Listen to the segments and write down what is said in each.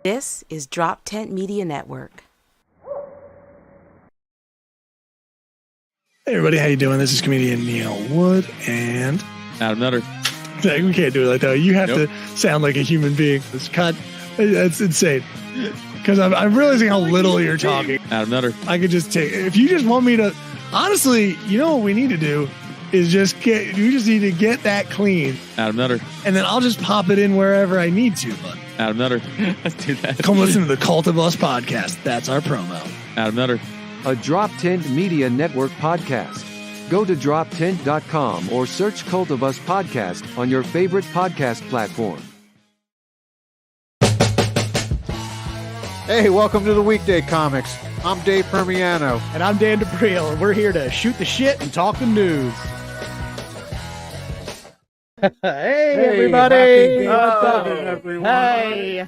This is DropTent Media Network. Hey everybody, how you doing? This is comedian Neil Wood and Adam Nutter. We can't do it like that. You have to sound like a human being. That's insane. Because I'm realizing how little you're talking. Adam Nutter. I could just take, if you just want me to, honestly, you know what we need to do is we just need to get that clean. Adam Nutter. And then I'll just pop it in wherever I need to. But Adam Nutter. Let's do that. Come listen to the Cult of Us podcast. That's our promo. Adam Nutter. A DropTent Media Network podcast. Go to droptent.com or search Cult of Us podcast on your favorite podcast platform. Hey, welcome to the Weekday Comics. I'm Dave Primiano. And I'm Dan D'Aprile, and we're here to shoot the shit and talk the news. Hey, everybody!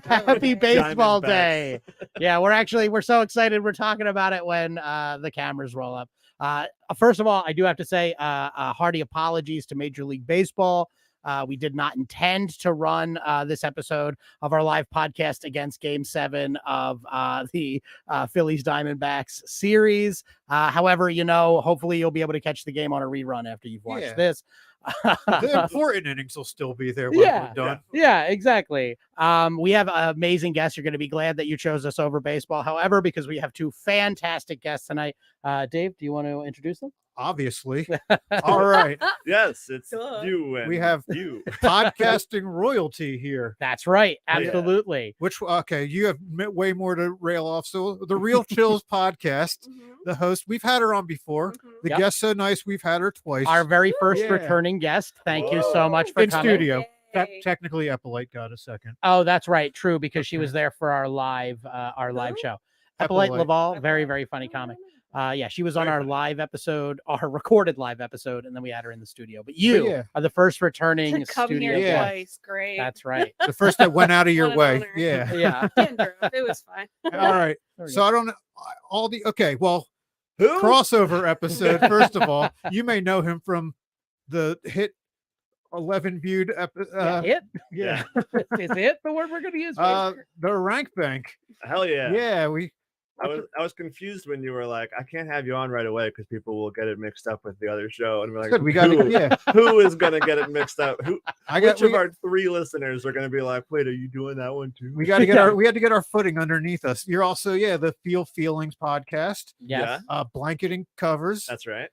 Happy baseball day! Yeah, we're so excited. We're talking about it when the cameras roll up. First of all, I do have to say hearty apologies to Major League Baseball. We did not intend to run this episode of our live podcast against Game 7 of the Phillies Diamondbacks series. However, hopefully you'll be able to catch the game on a rerun after you've watched this. The important innings will still be there when we're done. Yeah, exactly. We have amazing guests. You're going to be glad that you chose us over baseball. However, because we have two fantastic guests tonight. Dave, do you want to introduce them? Obviously. All right. Yes, it's you. And we have you. Podcasting royalty here. That's right. Absolutely. You have way more to rail off. So the Real Chills podcast, the host, we've had her on before. The guest's so nice, we've had her twice. Our very first returning guest. Thank you so much for coming. In studio. Technically, Eppolite got a second. Oh, that's right. True, because she was there for our live show. Eppolite Laval, very, very funny comic. She was on our live episode, our recorded live episode, and then we had her in the studio. But you are the first returning studio here guest. twice. Great. That's right. The first that went out of your way. Honor. Yeah. It was fine. All right. So I don't know crossover episode. First of all, you may know him from the hit 11 viewed episode. Hit? Yeah. Is it the word we're going to use? The Rank Bank. Hell yeah. Yeah, I was confused when you were like, I can't have you on right away because people will get it mixed up with the other show. And we're like, good. Who is gonna get it mixed up? Which of our 3 listeners are gonna be like, wait, are you doing that one too? We had to get our footing underneath us. You're also the Feel Feelings podcast. Yes. Blanketing covers. That's right.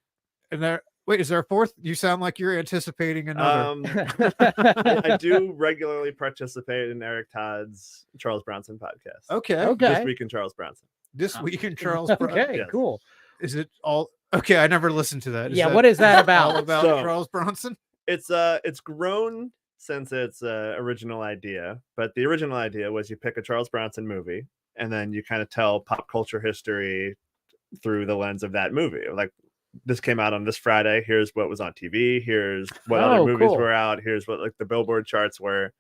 And is there a fourth? You sound like you're anticipating another. I do regularly participate in Eric Todd's Charles Bronson podcast. Okay. This week in Charles Bronson. This week in Charles Bronson. Okay, cool. Is it all okay? I never listened to that. What is that about? All about Charles Bronson? It's grown since its original idea, but the original idea was you pick a Charles Bronson movie and then you kind of tell pop culture history through the lens of that movie. Like, this came out on this Friday. Here's what was on TV. Here's what other movies were out. Here's what the Billboard charts were.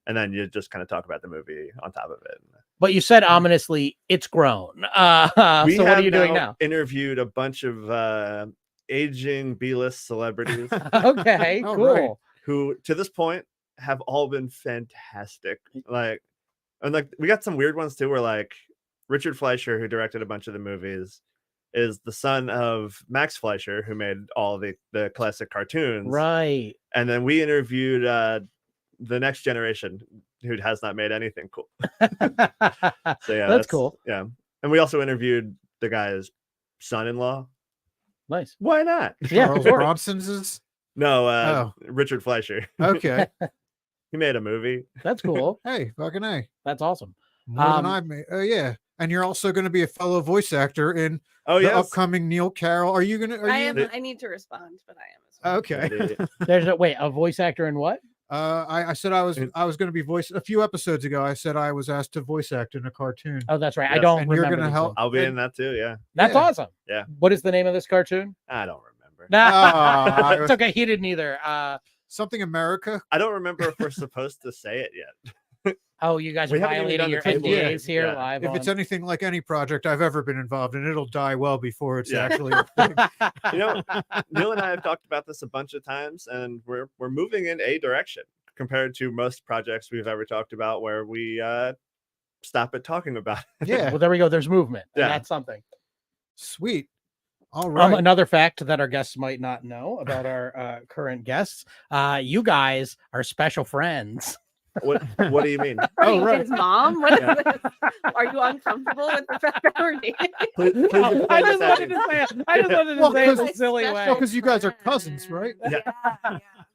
And then you just kind of talk about the movie on top of it. But you said ominously, it's grown. So what are you doing now? Interviewed a bunch of aging B-list celebrities. Okay, cool. Right. Who, to this point, have all been fantastic. We got some weird ones too, where Richard Fleischer, who directed a bunch of the movies, is the son of Max Fleischer, who made all the classic cartoons. Right. And then we interviewed the next generation, who has not made anything cool. So that's cool. Yeah. And we also interviewed the guy's son-in-law. Nice. Why not? Charles Bronson's? No, Richard Fleischer. Okay. He made a movie. That's cool. Hey, fucking A. That's awesome. More than I made. Oh, yeah. And you're also going to be a fellow voice actor in the upcoming Neil Carroll. Are you going to? I need to respond, but I am as well. Okay. There's a voice actor in what? I said I was going to be a few episodes ago. I said I was asked to voice act in a cartoon. Oh, that's right. Yes. I don't and remember. You're going to help. I'll be in that too. Yeah. That's awesome. Yeah. What is the name of this cartoon? I don't remember. Nah, it's okay. He didn't either. Something America. I don't remember if we're supposed to say it yet. Oh, you guys are violating your NDAs here live. If it's anything like any project I've ever been involved in, it'll die well before it's actually a thing. Neil and I have talked about this a bunch of times, and we're moving in a direction compared to most projects we've ever talked about, where we stop it talking about it. Yeah. Well, there we go. There's movement. And Yeah. that's something. Sweet. All right. Another fact that our guests might not know about our current guests, you guys are special friends. What do you mean? Are you right. his mom? What is this? Are you uncomfortable with the fact that we're dating? Please I explain just that. wanted to say it. I just wanted to Well, say it in a because- silly way. Well, because you guys are cousins, right? Yeah.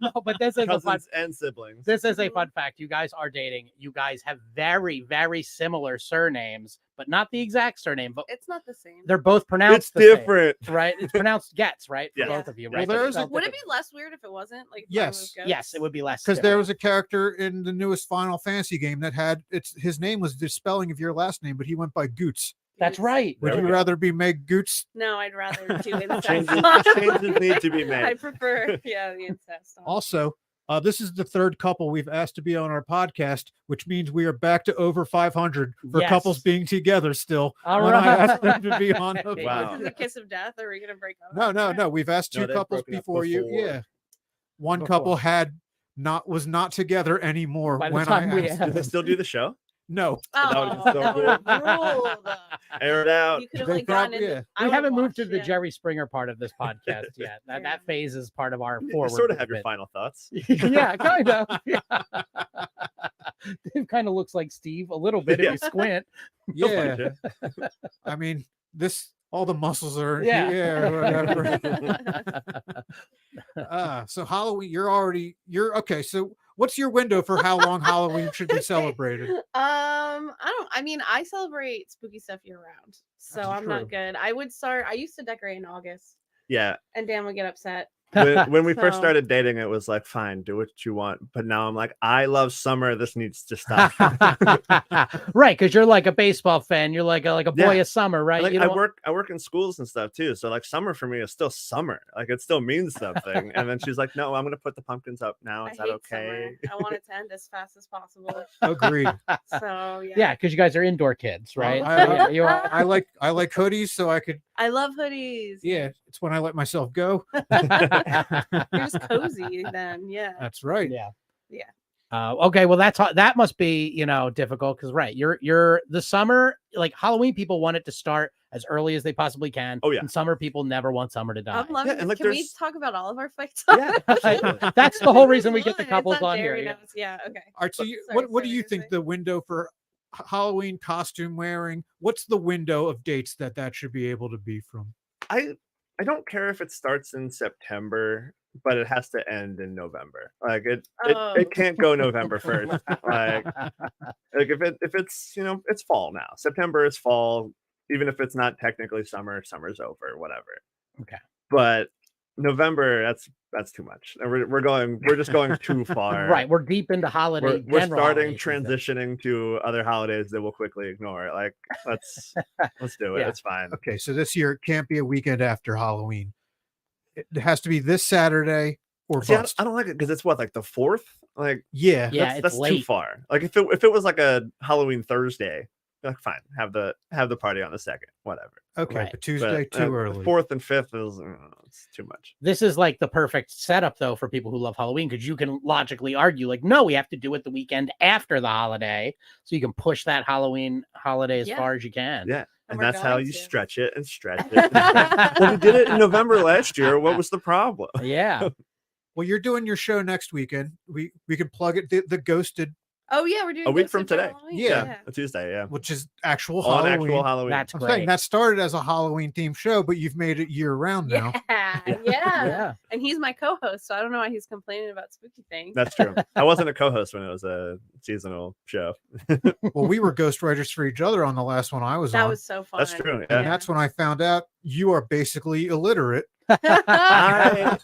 No, but this is a fun. Cousins and siblings. This is a fun fact. You guys are dating. You guys have very, very similar surnames, but not the exact surname. But It's not the same. they're both pronounced. It's the same, different. right? It's pronounced Getz, right? For Yeah. both of you, Well, right? there But is spelled Would it different. be less weird if it wasn't? Like, if mine Yes. was Goetz? Yes, it would be less. Because different. there was a character in the newest Final Fantasy game that had his name was the spelling of your last name, but he went by Goetz. That's right. Would There you we go. rather be Meg Goetz? No, I'd rather do incest. Changes need to be made. I prefer, the incest. Also, this is the third couple we've asked to be on our podcast, which means we are back to over 500 for Yes. couples being together still. All when I asked them right. to be on the Wow. Is it the kiss of death? Or are we gonna break up? No. We've asked No, two they've couples broken up before you. before. Yeah. One Before. couple was not together anymore By the when time we asked. Do they still do the show? No. Oh, That would've been so that cool. would've ruled. Air it out. You could have They like gone probably- in. yeah. We haven't moved to the Jerry Springer part of this podcast yet. That Yeah. phase is part of our You forward. sort of have your movement. final thoughts. Yeah, kind of. Yeah. Dave kind of looks like Steve a little bit Yeah. if you squint. Yeah. I mean, all the muscles are Yeah. whatever. So Halloween, you're okay. So what's your window for how long Halloween should be celebrated? I celebrate spooky stuff year round, so That's I'm true. not good. I used to decorate in August, Yeah. and Dan would get upset. When we first So- started dating, it was like, fine, do what you want. But now I'm like, I love summer. This needs to stop. Right, because you're like a baseball fan. You're like a boy Yeah. of summer, right? Like, You I don't- work in schools and stuff too. So like summer for me is still summer. Like it still means something. And then she's like, no, I'm gonna put the pumpkins up now. Is I that hate okay? summer. I want it to end as fast as possible. Agreed. So yeah, Yeah, because you guys are indoor kids, right? I- So, yeah, you are. I like hoodies, so I could. I love hoodies. Yeah, it's when I let myself go. You're just cozy then. Yeah. That's right. Yeah. Yeah. Okay, well that must be difficult because right, you're the summer, like Halloween people want it to start as early as they possibly can. Oh, yeah. And summer people never want summer to die. I'm loving Yeah, and, this. like, Can we there's- talk about all of our fights? Yeah, absolutely. That's the whole reason we get the It's couples not on here. Jerry Yeah. knows. Yeah. Okay. All right. So Sorry, what do sorry, you sorry. think the window for Halloween costume wearing? What's the window of dates that should be able to be from? I don't care if it starts in September, but it has to end in November. Like Oh. it can't go November 1st. Like if it's it's fall now. September is fall, even if it's not technically summer, summer's over, whatever. Okay. But November, that's too much. And we're just going too far. Right, we're deep into holiday. We're general starting holiday season. transitioning to other holidays that we'll quickly ignore. Like let's do it. Yeah. It's fine. Okay, so this year it can't be a weekend after Halloween. It has to be this Saturday or See, bust. I don't like it because it's what, like the 4th? Like Yeah. Yeah, that's it's too late. far. Like if it was like a Halloween Thursday, like fine, have the party on the 2nd, whatever. Okay, Right. but Tuesday But, too early. 4th and 5th is it's too much. This is like the perfect setup though for people who love Halloween because you can logically argue like, no, we have to do it the weekend after the holiday, so you can push that Halloween holiday as Yeah. far as you can. Yeah. And And we're that's how going you to. stretch it and stretch it. Well, we did it in November last year. What was the problem? Yeah. Well, you're doing your show next weekend. We can plug it. The Ghosted, Oh yeah, we're doing A week Ghosted from for today. Halloween. Yeah. A Tuesday, yeah. which is actual On Halloween. actual Halloween. That's I'm great. saying that started as a Halloween themed show, but you've made it year round now. Yeah, yeah, Yeah. And he's my co-host, so I don't know why he's complaining about spooky things. That's true. I wasn't a co-host when it was a seasonal show. Well, we were ghostwriters for each other on the last one I was That on. was so fun. That's true. And Yeah. that's when I found out you are basically illiterate. I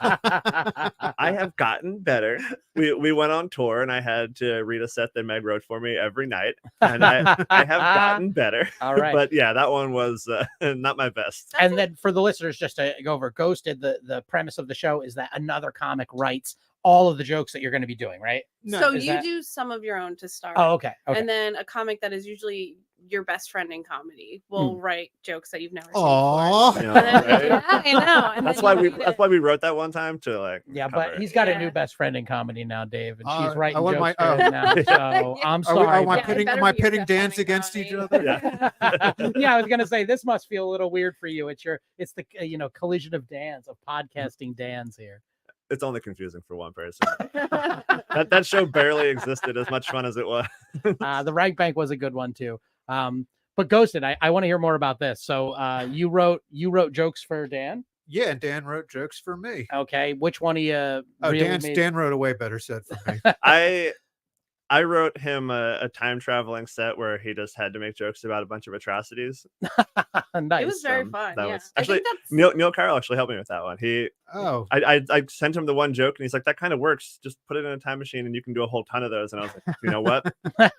have gotten better. We went on tour and I had to read a set that Meg wrote for me every night, and I have gotten better. All right. But yeah, that one was not my best. And then for the listeners, just to go over Ghosted, the premise of the show is that another comic writes all of the jokes that you're going to be doing, right? so is you that- do some of your own to start. Oh, okay. Okay. And then a comic that is usually your best friend in comedy will write jokes that you've never seen Aw. before. You know, And then- right? yeah, I know. And That's then why you we read that's it. why we wrote that one time to like Yeah, cover but it. he's got a Yeah. new best friend in comedy now, Dave, and she's I writing want jokes my- for him now. So I'm sorry. Am I Yeah, it pitting better am I be your pitting best friend dance in against each comedy. other? Yeah. Yeah, I was gonna say this must feel a little weird for you. It's the collision of Dans, of podcasting Dans here. It's only confusing for one person. that show barely existed, as much fun as it was. The Rank Bank was a good one too. But Ghosted, I want to hear more about this. So you wrote jokes for Dan. Yeah, and Dan wrote jokes for me. Okay, which one of you? Oh, really Dan wrote a way better set for me. I wrote him a time traveling set where he just had to make jokes about a bunch of atrocities. Nice. It was very fun. That Yeah. was I actually think that's Neil Carroll actually helped me with that one. I sent him the one joke and he's like, that kind of works. Just put it in a time machine and you can do a whole ton of those. And I was like, you know what?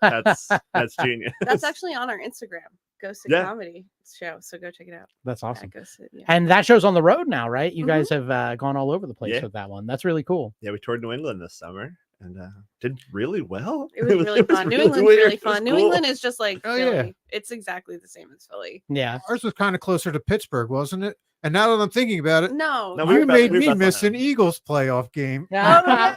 That's genius. that's actually on our Instagram, Ghosted Yeah. Comedy show. So go check it out. That's awesome. Ghosted, yeah. And that show's on the road now, right? You Mhm. guys have gone all over the place Yeah. with that one. That's really cool. Yeah, we toured New England this summer and did really well. It was really fun. New England's weird. really It was fun. New cool. England is just like Oh, Philly. yeah. It's exactly the same as Philly. Yeah. Ours was kind of closer to Pittsburgh, wasn't it? And now that I'm thinking about it, No, No, we were you about- made we were me about miss to an Eagles playoff game. Oh, yeah.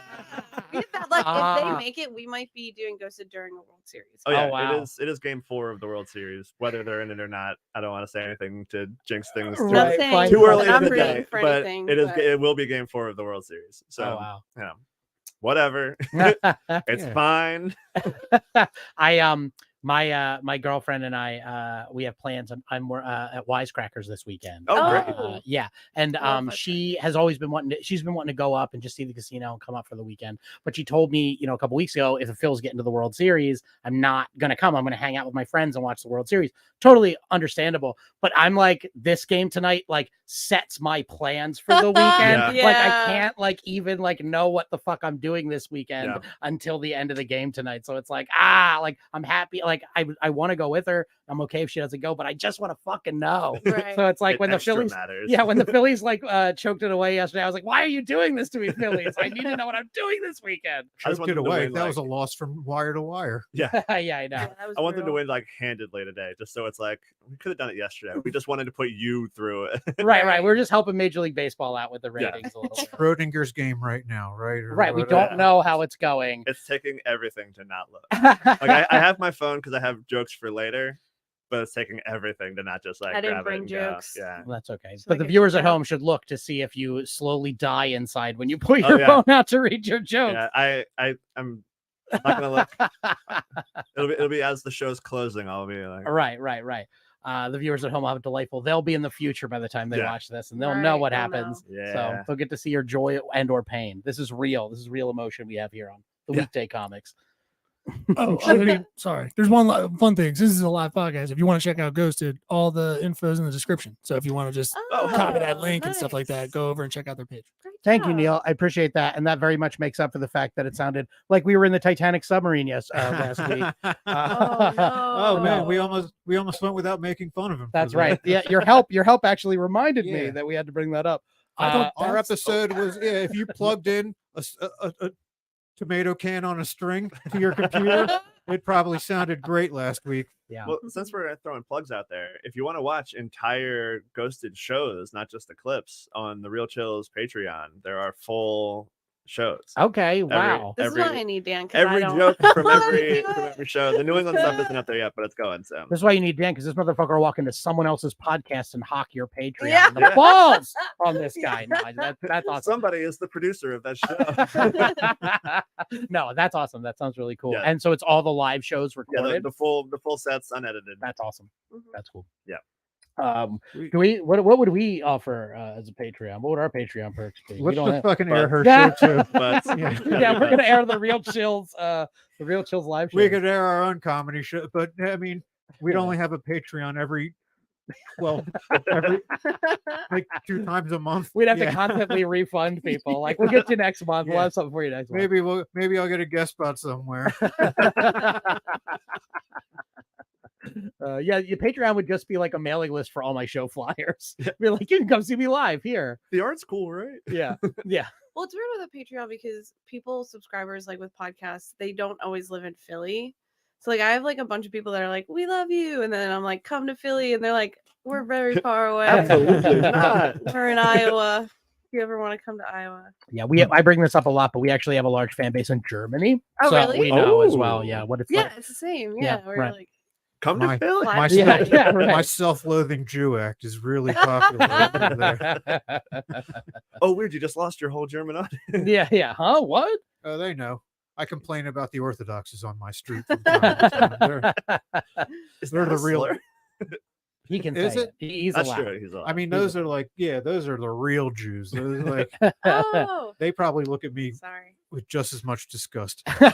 We did that. Like if Ah. they make it, we might be doing Ghosted during a World Series. Oh yeah, wow. it is game 4 of the World Series. Whether they're in it or not, I don't want to say anything to jinx things Right, Not fine. saying too early that in I'm the day. rooting for But anything. it will be game 4 of the World Series. So Oh wow. you know, whatever. It's Yeah. fine. My girlfriend and I we have plans. I'm at Wisecrackers this weekend. Oh, great. Yeah, and Love she has always been she's been wanting to go up and just see the casino and come up for the weekend. But she told me, a couple weeks ago, if the Phils get into the World Series, I'm not gonna come. I'm gonna hang out with my friends and watch the World Series. Totally understandable. But I'm like, this game tonight sets my plans for the weekend. Yeah. Like I Yeah. can't even know what the fuck I'm doing this weekend Yeah. until the end of the game tonight. So it's I'm happy. I want to go with her. I'm okay if she doesn't go, but I just want to fucking know. Right. So it's like It when the extra Phillies, matters. yeah, when the Phillies choked it away yesterday, I was like, why are you doing this to me, Phillies? I need to know what I'm doing this weekend. I just Choked it wanted to away. win, That was a like- loss from wire to wire. Yeah, I know. Yeah, that was I want them to brutal. win handedly today, just so it's like we could have done it yesterday. We just wanted to put you through it. Right. We're just helping Major League Baseball out with the Yeah. ratings a little bit. Schrodinger's game right now, right? Or Right. We whatever. don't know how it's going. It's taking everything to not look. Like I have my phone because I have jokes for later, but it's taking everything to not just I didn't grab it bring and go. jokes. Yeah. That's okay. So But I the get viewers at checked out. home should look to see if you slowly die inside when you pull Oh, your yeah. phone out to read your jokes. Yeah. I'm not gonna look. It'll be as the show's closing. I'll be like, Right. The viewers at home will have a delightful. They'll be in the future by the time they Yeah. watch this, and they'll know Right, what they'll happens. So yeah. they'll get to see your joy and or pain. This is real. This is real emotion we have here on the Yeah. Weekday Comics. Oh, sorry. There's one fun thing. This is a live podcast. If you want to check out Ghosted, all the info is in the description. So if you want to just copy that link and stuff like that, nice. go over and check out their page. Great Thank you, job. Neil. I appreciate that, and that very much makes up for the fact that it sounded like we were in the Titanic submarine last week. Oh man, no. we almost went without making fun of him. for That's that. right. Yeah, your help actually reminded me Yeah. that we had to bring that up. I thought Our that's- episode was if you plugged in a tomato can on a string to your computer, it probably sounded great last week. Yeah. Well, since we're throwing plugs out there, if you want to watch entire Ghosted shows, not just the clips, on the Real Chills Patreon, there are full shows. Okay. Wow. This Every- is what I need, Dan. 'cause I Every don't- joke from I don't every do it. from every show. The New England stuff isn't up there yet, but it's going. So This is why you need Dan, because this motherfucker will walk into someone else's podcast and hawk your Patreon. Yeah. The balls on this guy. No, that's awesome. somebody is the producer of that show. No, that's awesome. That sounds really cool. Yeah. And so it's all the live shows Yeah, recorded. the full set's unedited. That's awesome. Mhm. That's cool. Yeah. Do we what would we offer as a Patreon? What would our Patreon perks be? We Let's don't just have- fucking air her Yeah. show too. But Yeah. yeah, we're gonna air the Real Chills live show. We could air our own comedy show, but I mean, we'd Yeah. only have a Patreon every like 2 times a month. We'd have to Yeah. constantly refund people. Like, we'll get you next month. We'll Yeah. have something for you next month. Maybe I'll get a guest spot somewhere. Yeah, your Patreon would just be like a mailing list for all my show flyers. Be like, you can come see me live here. the art's cool, right? Yeah, yeah. Well, it's weird with a Patreon because subscribers like with podcasts, they don't always live in Philly. So like I have like a bunch of people that are like, we love you, and then I'm like, come to Philly, and they're like, we're very far away. Absolutely not. We're in Iowa. If you ever want to come to Iowa. Yeah, I bring this up a lot, but we actually have a large fan base in Germany. Oh, so really? we know as Oh. well. Yeah, what it's Yeah, like. it's the same. Yeah, Yeah, we're right. like Come My- to Philly. My, Yeah, yeah, right. my self-loathing Jew act is really popular over there. Oh, weird! You just lost your whole German audience. yeah. Huh? What? Oh, they know. I complain about the Orthodoxes on my street from time to time. They're the real. He can Is say it? He's That's allowed. true. He's I mean, those are like, those are the real Jews. Those are like, oh, they probably look at me sorry. with just as much disgust. Joey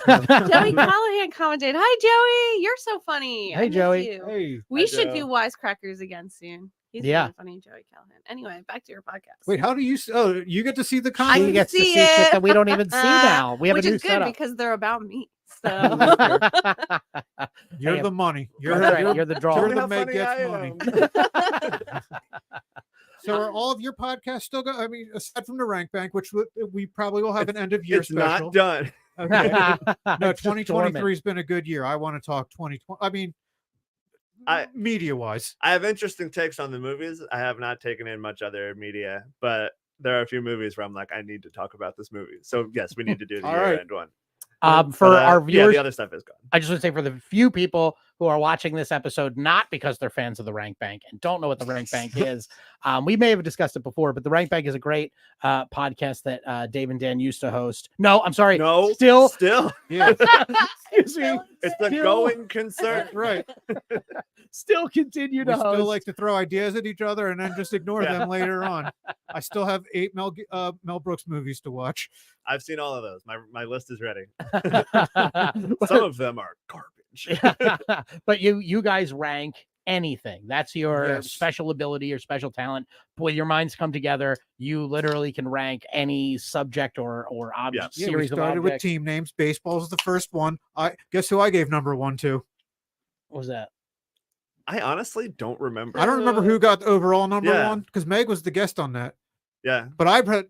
Callahan commented, "Hi Joey, you're so funny. Hey, I miss Joey. you." Hey, We Hi, should Joe. do Wisecrackers again soon. He's Yeah. really funny, Joey Callahan. Anyway, back to your podcast. wait, how do you? Oh, you get to see the I comment. He can gets to see see shit it. that we don't even see now. We have which a new is good setup. because they're about me. So You're Hey, the money. You're, That's right, you're, you're the draw. you're Look the how Meg funny gets I money. am. So are all of your podcasts still going? I mean, aside from the Rank Bank, which we probably will have an end of year It's special. not done. Okay. No, It's just 2023 dormant. has been a good year. I want to talk 2020. I mean, media wise. I have interesting takes on the movies. I have not taken in much other media, but there are a few movies where I'm like, I need to talk about this movie. So yes, we need to do the All right. year-end one. For But, our yeah, viewers, the other stuff is gone. I just want to say for the few people who are watching this episode, not because they're fans of the Rank Bank and don't know what the Rank Bank is, we may have discussed it before, but the Rank Bank is a great podcast that Dave and Dan used to host. No, I'm sorry. No, Still. Yeah, Excuse me. It's the Still- going concern. that's right. Still continue to We host. still like to throw ideas at each other and then just ignore Yeah. them later on. I still have 8 Mel Brooks movies to watch. I've seen all of those. My list is ready. But- Some of them are garbage. but you guys rank anything. That's your Yes. special ability, your special talent. When your minds come together, you literally can rank any subject or object Yeah, we series of started with objects. team names. Baseball was the first one. I guess who I gave number 1 to. What was that? I honestly don't remember. I don't remember who got the overall number Yeah. 1 because Meg was the guest on that. Yeah, But I've had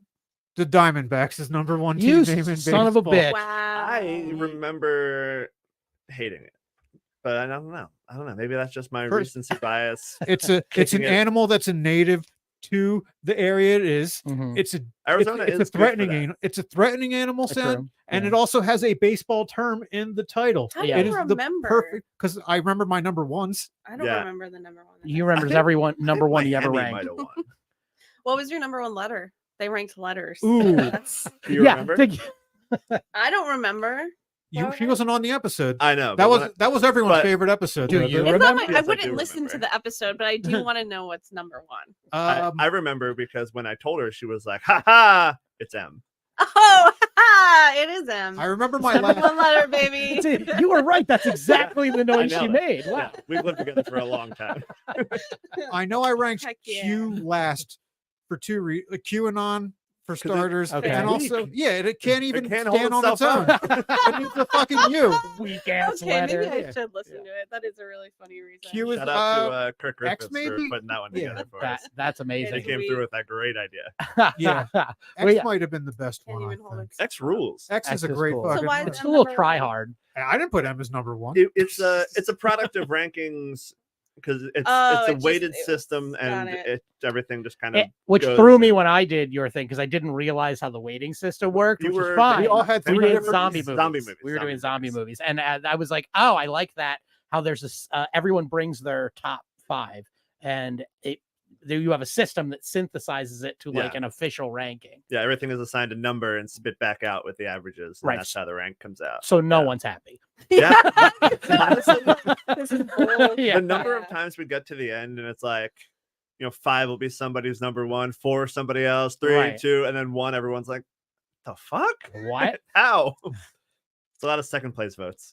the Diamondbacks as number 1 team You name in son of a baseball. bitch. wow. I remember hating it, but I don't know. Maybe that's just my First- recency bias. It's an Kicking it. animal that's a native to the area it is. Mhm. It's a Arizona it's is a good for threatening that. it's a threatening animal True. sound, and Yeah. it also has a baseball term in the title. How do Yeah. It you is the remember? perfect because I remember my number 1s. I don't Yeah. remember the number one. that You I- remembers think- everyone number one you ever Miami ranked. might have won. What was your number one letter? They ranked letters. Ooh. Do you remember? I don't remember. She wasn't on the episode. I know That but was when that was everyone's but favorite episode. do though. you The- It's not remember? my, Yes, I I wouldn't do listen to remember. the episode, but I do want to know what's number one. I remember because when I told her, she was like, "Ha ha, it's M." Oh, it is M. I remember my Number last. one letter, baby. You were right. That's exactly the noise know she it. made. Wow. Yeah, we've lived together for a long time. I know I ranked Heck yeah. Q last for two QAnon for 'Cause it- starters, Okay. and also it can't even can't stand hold on its own. itself It needs a fucking U. Weak ass Okay, maybe letter. I Yeah. should listen to it. That is a really funny reason. Q is Shout out to Kirk X Griffiths for maybe? putting that one Yeah. together for That, us. that's He amazing. came through with that great idea. Yeah. X Well, yeah. might have been the best Can't one. I even hold think. it. X rules. X is a X is great cool. fucking. So why one. is It's a little number try one? hard. I didn't put M as number 1. It's a product of rankings because it's Oh, a it just- weighted it was- system got and it. everything just kind of Which goes threw me in. when I did your thing because I didn't realize how the weighting system worked, You which were- was fine. we all had We three did different zombie movies. Zombie movies, We were doing zombie zombie movies, and I was like, "Oh, I like that." How there's this, everyone brings their top 5, and you have a system that synthesizes it to like Yeah. an official ranking. Yeah, everything is assigned a number and spit back out with the averages. And Right. That's how the rank comes out. So no Yeah. one's happy. Yeah. Honestly, This is bull. Yeah. the number of times we get to the end and it's like, 5 will be somebody's number 1, 4 somebody else, 3, Right. 2, and then 1. Everyone's like, the fuck? What? How? It's a lot of second place votes.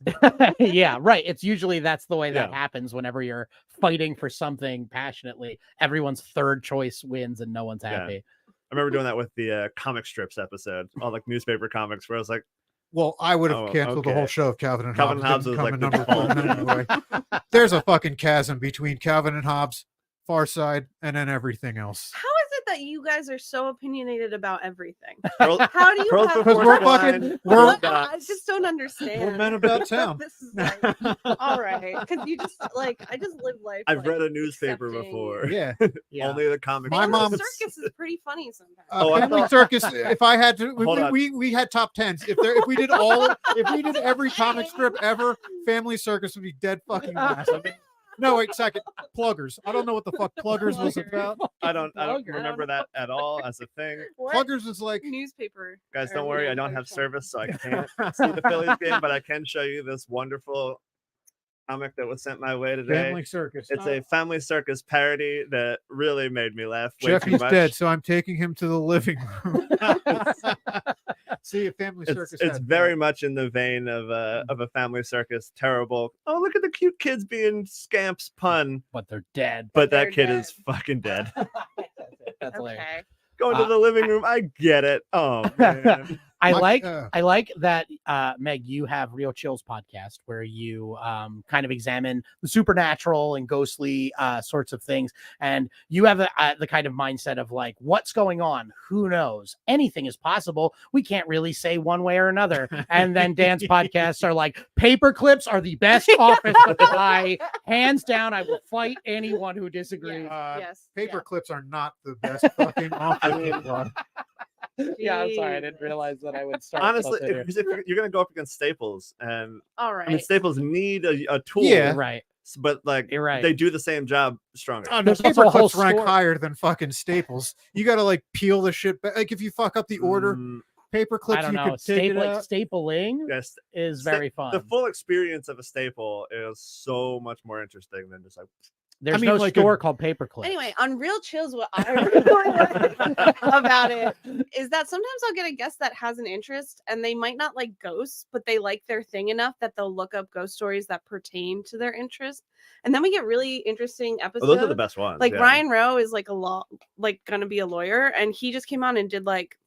Yeah, right. It's usually that's the way that Yeah. happens whenever you're fighting for something passionately. Everyone's third choice wins and no one's Yeah. happy. I remember doing that with the comic strips episode, all like newspaper comics, where I was like, Well, I would have Oh, canceled the okay. whole show if Calvin and Calvin Hobbes Hobbes didn't was come like in the number 1 anyway. There's a fucking chasm between Calvin and Hobbes, Far Side, and then everything else. How is it that you guys are so opinionated about everything. Pearl- How do you Pearls have? before we're swine, fucking- pearl we're- dots. I just don't understand. We're men about town. This is like, all right, because you just like I just live life. I've like, read a newspaper accepting before. Yeah. Yeah. Only the comic. My Family mom- Circus is pretty funny sometimes. Oh, I Family thought- Circus. If I had to, Hold on. we had top tens. If we did every comic strip ever, Family Circus would be dead fucking last. I mean, no, wait, second. Pluggers. I don't know what the fuck Pluggers was about. I don't Plugger. remember that at all as a thing. What Pluggers was like, newspaper? Guys, or don't worry. I don't have service, so I can't see the Phillies game, but I can show you this wonderful comic that was sent my way today. Family Circus. It's a Family Circus parody that really made me laugh way too Jeffy's much. dead, so I'm taking him to the living room. See, a Family Circus. It's had very that. much in the vein of a Family Circus. Terrible. Oh, look at the cute kids being scamps pun, But they're dead. but They're that kid dead. is fucking dead. That's hilarious. Okay. Going to the living room. I get it. Oh man. I My- like that, Meg, you have Real Chills podcast where you kind of examine the supernatural and ghostly sorts of things. And you have the kind of mindset of like, what's going on? Who knows? Anything is possible. We can't really say one way or another. And then Dan's podcasts are like, paper clips are the best office supply. Hands down, I will fight anyone who disagrees. Yes. Paper clips are not the best fucking office supply. Yeah, I'm sorry. I didn't realize that I would start. Honestly, something here. if you're gonna go up against Staples, and All right. I mean Staples need a tool, Yeah. Right. but like You're right. they do the same job stronger. Oh, no, There's also paper a whole clips rank store- higher than fucking Staples. You got to like peel the shit back. Like if you fuck up the order, Mm, paper clips, I don't you know. could take it out. Stapling yes, is Sta- very fun. the full experience of a staple is so much more interesting than just like There's mean, no like store a- called Paperclip. Anyway, on Real Chills, what I really like about it is that sometimes I'll get a guest that has an interest and they might not like ghosts, but they like their thing enough that they'll look up ghost stories that pertain to their interest. And then we get really interesting episodes. oh, those are the best ones. Like yeah. Ryan Rowe is like gonna be a lawyer, and he just came on and did like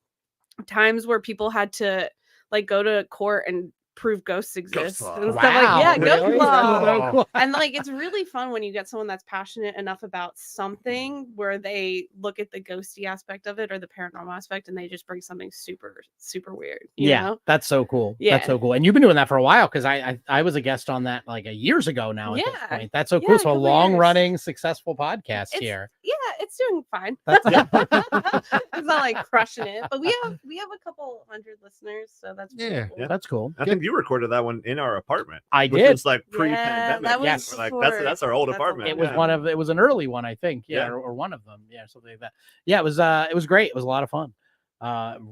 times where people had to like go to court and prove ghosts exist law. and stuff like yeah, ghost really? law. That's so cool. And like it's really fun when you get someone that's passionate enough about something where they look at the ghosty aspect of it or the paranormal aspect and they just bring something super super weird. You Yeah, know? that's so cool. Yeah. That's so cool. And you've been doing that for a while because I was a guest on that like years ago now. At this Yeah. point. That's so Yeah, cool. a So a couple long years. running successful podcast It's- here. Yeah, it's doing fine. That's It's not like crushing it, but we have a couple hundred listeners, so that's pretty Yeah. cool. Yeah. that's cool. I think you recorded that one in our apartment. I which did. was like pre-pandemic. that was Yes. We're like before- that's our old that's apartment. It was yeah. it was an early one, I think. Yeah, Yeah. or one of them. Yeah, something like that. Yeah, it was great. It was a lot of fun.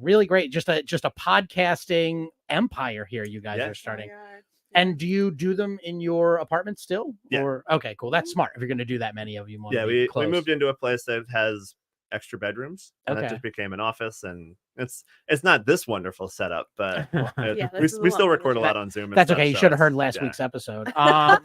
Really great. Just a podcasting empire here you guys Yeah. are starting. Oh my God. And do you do them in your apartment still? Yeah. Or okay, cool. That's smart. If you're going to do that many of you, want Yeah, to be we close. moved into a place that has extra bedrooms, and that Okay. just became an office. And it's not this wonderful setup, but Yeah, we this is a still lot record a better. lot on Zoom. And That's stuff, okay. You so should have heard it's- last yeah. week's episode. I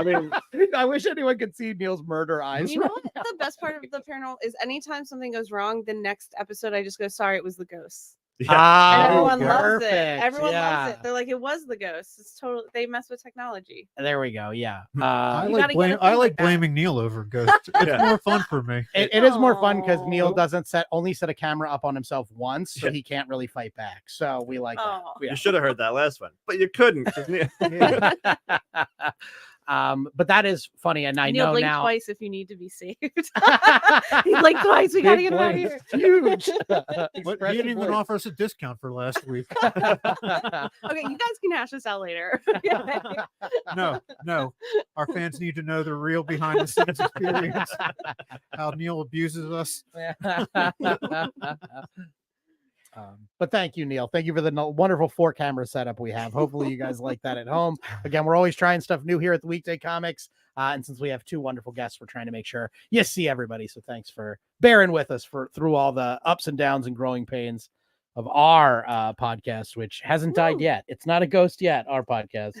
mean, I wish anyone could see Neil's murder eyes. You know what? The best part of the paranormal is anytime something goes wrong, the next episode I just go, sorry, it was the ghost. yeah. Ah, And everyone loves perfect. it. Everyone yeah. loves it. They're like, it was the ghost. It's totally they mess with technology. There we go. Yeah. I You like gotta get a I thing like like that. blaming Neil over ghosts. It's Yeah. more fun for me. It is more fun because Neil Aw. doesn't only set a camera up on himself once, so Yeah. he can't really fight back. So we like Aw. that. You should have heard that last one, but you couldn't. 'cause Yeah. But that is funny, and I Neil know blink now. twice if you need to be saved. He blinked twice. We gotta Big get him out of blink. here. Huge. But he Expressive didn't even blink. offer us a discount for last week. Okay, you guys can hash this out later. No. Our fans need to know the real behind the scenes experience. How Neil abuses us. But thank you, Neil. Thank you for the wonderful 4-camera setup we have. Hopefully, you guys like that at home. Again, we're always trying stuff new here at the Weekday Comics. And since we have 2 wonderful guests, we're trying to make sure you see everybody. So thanks for bearing with us through all the ups and downs and growing pains of our podcast, which hasn't died Woo. yet. It's not a ghost yet, our podcast.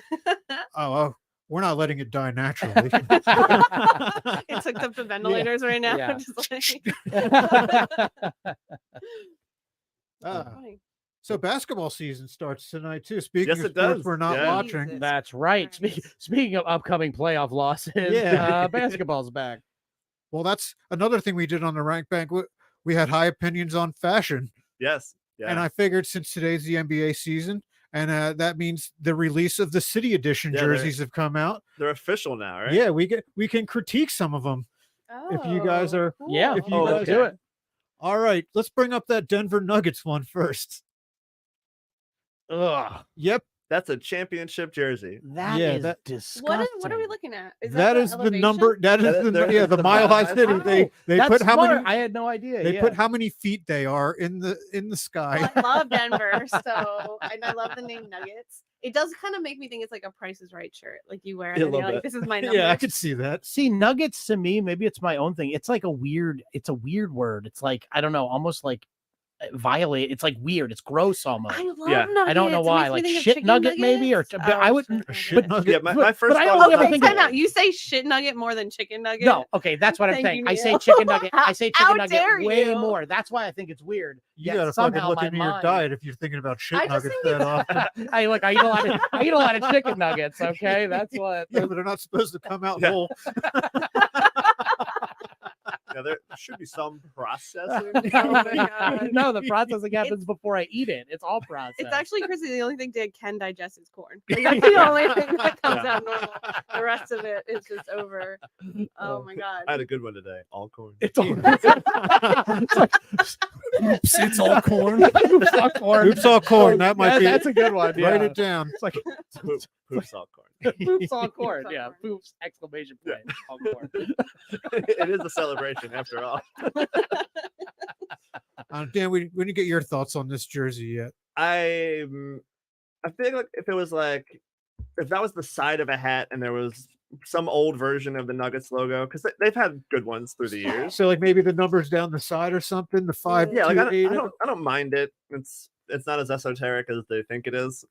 Oh, we're not letting it die naturally. It's hooked up to ventilators right now. Yeah. Just like... Funny. So basketball season starts tonight too. Speaking Yes, of it sports does. we're not Yeah. watching. Jesus. That's right. Christ. Speaking of upcoming playoff losses, Yeah. basketball's back. Well, that's another thing we did on the Rank Bank. We had high opinions on fashion. Yes. Yeah. And I figured since today's the NBA season, and that means the release of the City Edition Yeah, jerseys have come out. They're official now, right? Yeah, we can critique some of them if you guys are. Yeah. If you Let's guys do it. All right, let's bring up that Denver Nuggets one first. Ugh. Yep. That's a championship jersey. That is disgusting. What are we looking at? That is the number. That is the Mile High City. Oh, They that's put how smart. many? I had no idea. They yeah. put how many feet they are in the sky. Well, I love Denver, so and I love the name Nuggets. It does kind of make me think it's like a Price is Right shirt, like you wear it Yeah, a and you're little like, bit. this is my number. Yeah, I could see that. See, nuggets to me, maybe it's my own thing. It's like a weird word. It's like, I don't know, almost like violate. It's like weird. It's gross almost. I love Yeah. nuggets. I don't know It why. makes me Like think of shit chicken nugget maybe, or nuggets. but I wouldn't. A shit nugget. Yeah, my first but I thought only was ever Okay, think time of- out. You say shit nugget more than chicken nugget? No, okay, that's what I'm Thank saying. you, I say Neil. chicken nugget. I say How chicken nugget dare way you. more. That's why I think it's weird. You Yet gotta fucking somehow look my into your mind- diet if you're thinking about shit I just nuggets think that often. I look. I eat a lot of chicken nuggets. Okay, that's what. Yeah, but they're not supposed to come out Yeah. whole. Yeah, there should be some processing. Oh my God. No, the processing happens before I eat it. It's all processed. It's actually crazy. The only thing Dad can digest is corn. Like, that's the only thing that comes Yeah. out normal. The rest of it is just over. Oh my God. I had a good one today. All corn. It's all. Oops, it's all corn. Oops, all corn. Oops, all corn. That might be. That's a good one. Yeah. uh, Write it down. It's like Poops all corn. poops all corn. all Yeah, corn. poops! Exclamation point. All corn. It is a celebration after all. Dan, we didn't get your thoughts on this jersey yet. I feel like if that was the side of a hat and there was some old version of the Nuggets logo, because they've had good ones through the years. So like maybe the numbers down the side or something. The 5, Yeah, like 2, I 8. don't mind it. It's not as esoteric as they think it is.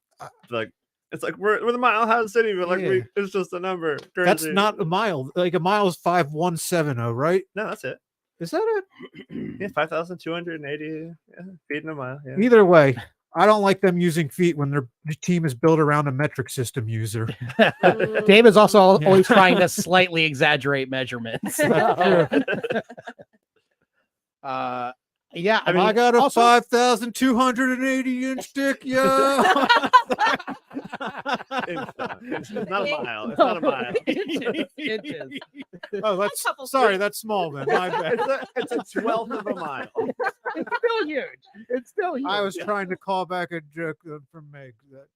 Like it's like we're the Mile High City, but like Yeah. it's just a number. That's Crazy. not a mile. Like a mile is 5170, right? No, that's it. Is that it? Yeah, 5,280 feet in a mile. Yeah. Either way, I don't like them using feet when their team is built around a metric system user. Dave is also Yeah. always trying to slightly exaggerate measurements. Yeah, I mean, I got a also- 5,280 inch dick, yeah. It's not a mile. It's not a mile. Inches. Oh, that's couple sorry, feet. that's small then. My bad. It's a 12th of a mile. It's still huge. It's still huge. I was trying to call back a joke from Meg that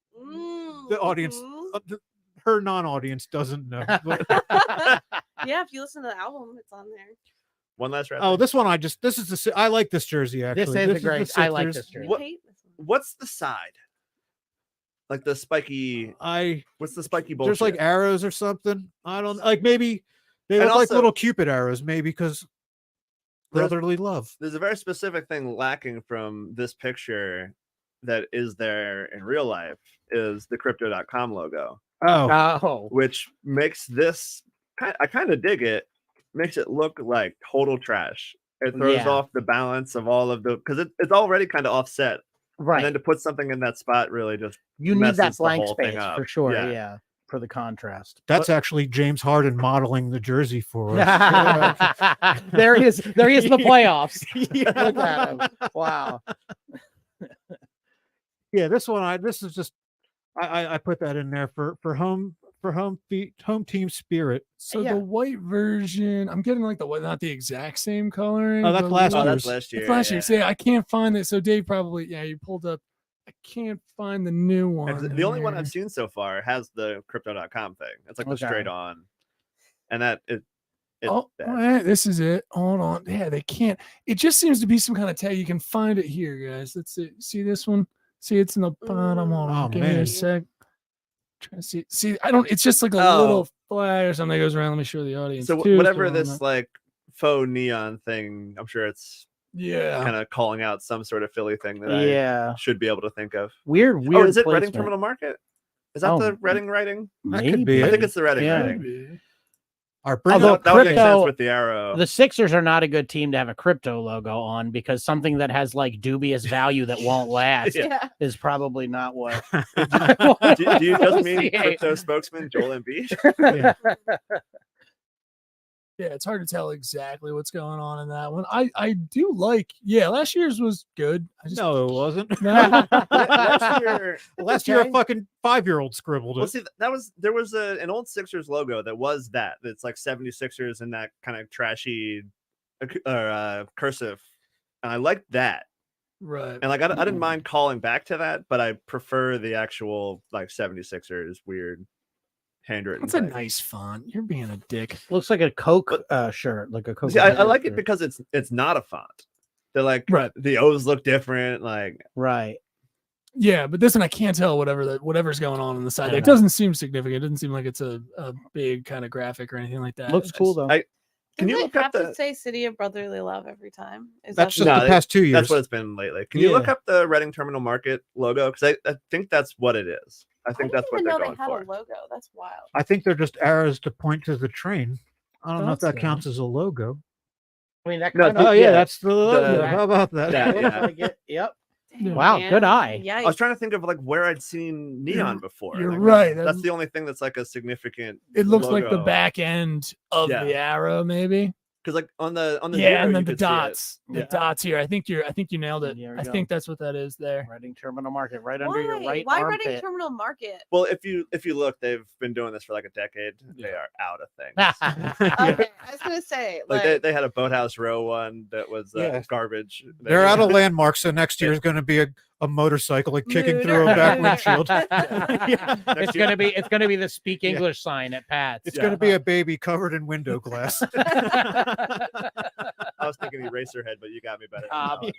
the audience, her non-audience doesn't know. But- Yeah, if you listen to the album, it's on there. One last round. oh, this one I like this jersey actually. This is a the great. I like Sixers. this jersey. You What- hate this one. What's the side? Like the spiky. What's the spiky bullshit? There's like arrows or something. I don't like maybe they And look like also- little Cupid arrows, maybe because There's- brotherly love. There's a very specific thing lacking from this picture that is there in real life is the crypto.com logo, Oh, which makes this I kind of dig it, makes it look like total trash. It throws Yeah. off the balance of all of the because it's already kind of offset. right. And then to put something in that spot really just You need that messes the blank whole thing space up. for sure. Yeah. Yeah. For the contrast. That's actually James Harden modeling the jersey for us. There he is. There he is in the playoffs. Look at him. Wow. Yeah, this one this is just I put that in there for home team spirit. So Yeah. the white version, I'm getting like the white, not the exact same coloring. Oh, that's but last Oh, like- that's year's. last year. It's last yeah. year. So, yeah, I can't find it. So Dave probably, you pulled up. I can't find the new one. And the only one here. I've seen so far has the crypto.com thing. It's like the Okay. straight on. And that it's Oh, bad. wait, this is it. Hold on. Yeah, they can't. It just seems to be some kind of tag. You can find it here, guys. Let's see. See this one? See, it's in the bottom. Hold on. Oh, Give me man. a sec. Trying to see. See, I don't. It's just like a Oh. little flag or something that goes around. Let me show the audience. So too, whatever so this like faux neon thing, I'm sure it's Yeah. kind of calling out some sort of Philly thing that Yeah. I should be able to think of. Weird. Oh, is it Reading placement. Terminal Market? Is that Oh. the Reading writing? That could be Maybe. it. I think it's the Reading Yeah. writing. Our bring Although up That would make sense crypto- with the arrow. The Sixers are not a good team to have a crypto logo on because something that has like dubious value that won't last Yeah. is probably not what. do you just mean See. crypto spokesman Joel Embiid? Yeah, it's hard to tell exactly what's going on in that one. I do like, last year's was good. No, it wasn't. No. Last year a fucking 5-year-old scribbled it. Well, see, there was an old Sixers logo that's like 76ers in that kind of trashy cursive, and I liked that. Right. And like I didn't mind calling back to that, but I prefer the actual like 76ers weird handwritten. That's a nice font. You're being a dick. Looks like a Coke shirt, like a Coke. See, I like it because it's not a font. They're like the O's look different, like Yeah, but this one I can't tell whatever's going on the side. It doesn't seem significant. It doesn't seem like it's a big kind of graphic or anything like that. Looks cool though. Can you look up to say "City of Brotherly Love" every time? That's just the past 2 years. That's what it's been lately. Can you look up the Reading Terminal Market logo? Because I think that's what it is. I think that's what they're going for. They had a logo. That's wild. I think they're just arrows to point to the train. I don't know if that counts as a logo. I mean, that kind of, that's the logo. How about that? Yep. Dang, Wow, man. good eye. Yeah. I was trying to think of like where I'd seen neon before. You're Like, right. That's the only thing that's like a significant. It looks like the logo. back end of the arrow, maybe. Because like on the yeah, zero, and then you the could see it. dots, the dots here. I think you nailed it. There we I go. think that's what that is there. Reading Terminal Market, right under your right Why armpit. Reading Terminal Market? Well, if you look, they've been doing this for like a decade. They are out of things. Okay, I was gonna say like they had a Boathouse Row one that was garbage. They're out of landmarks, so next year is going to be a motorcycle like kicking through a back windshield. It's gonna be the Speak English sign at Pat's. It's going to be a baby covered in window glass. I was thinking Eraserhead, but you got me better.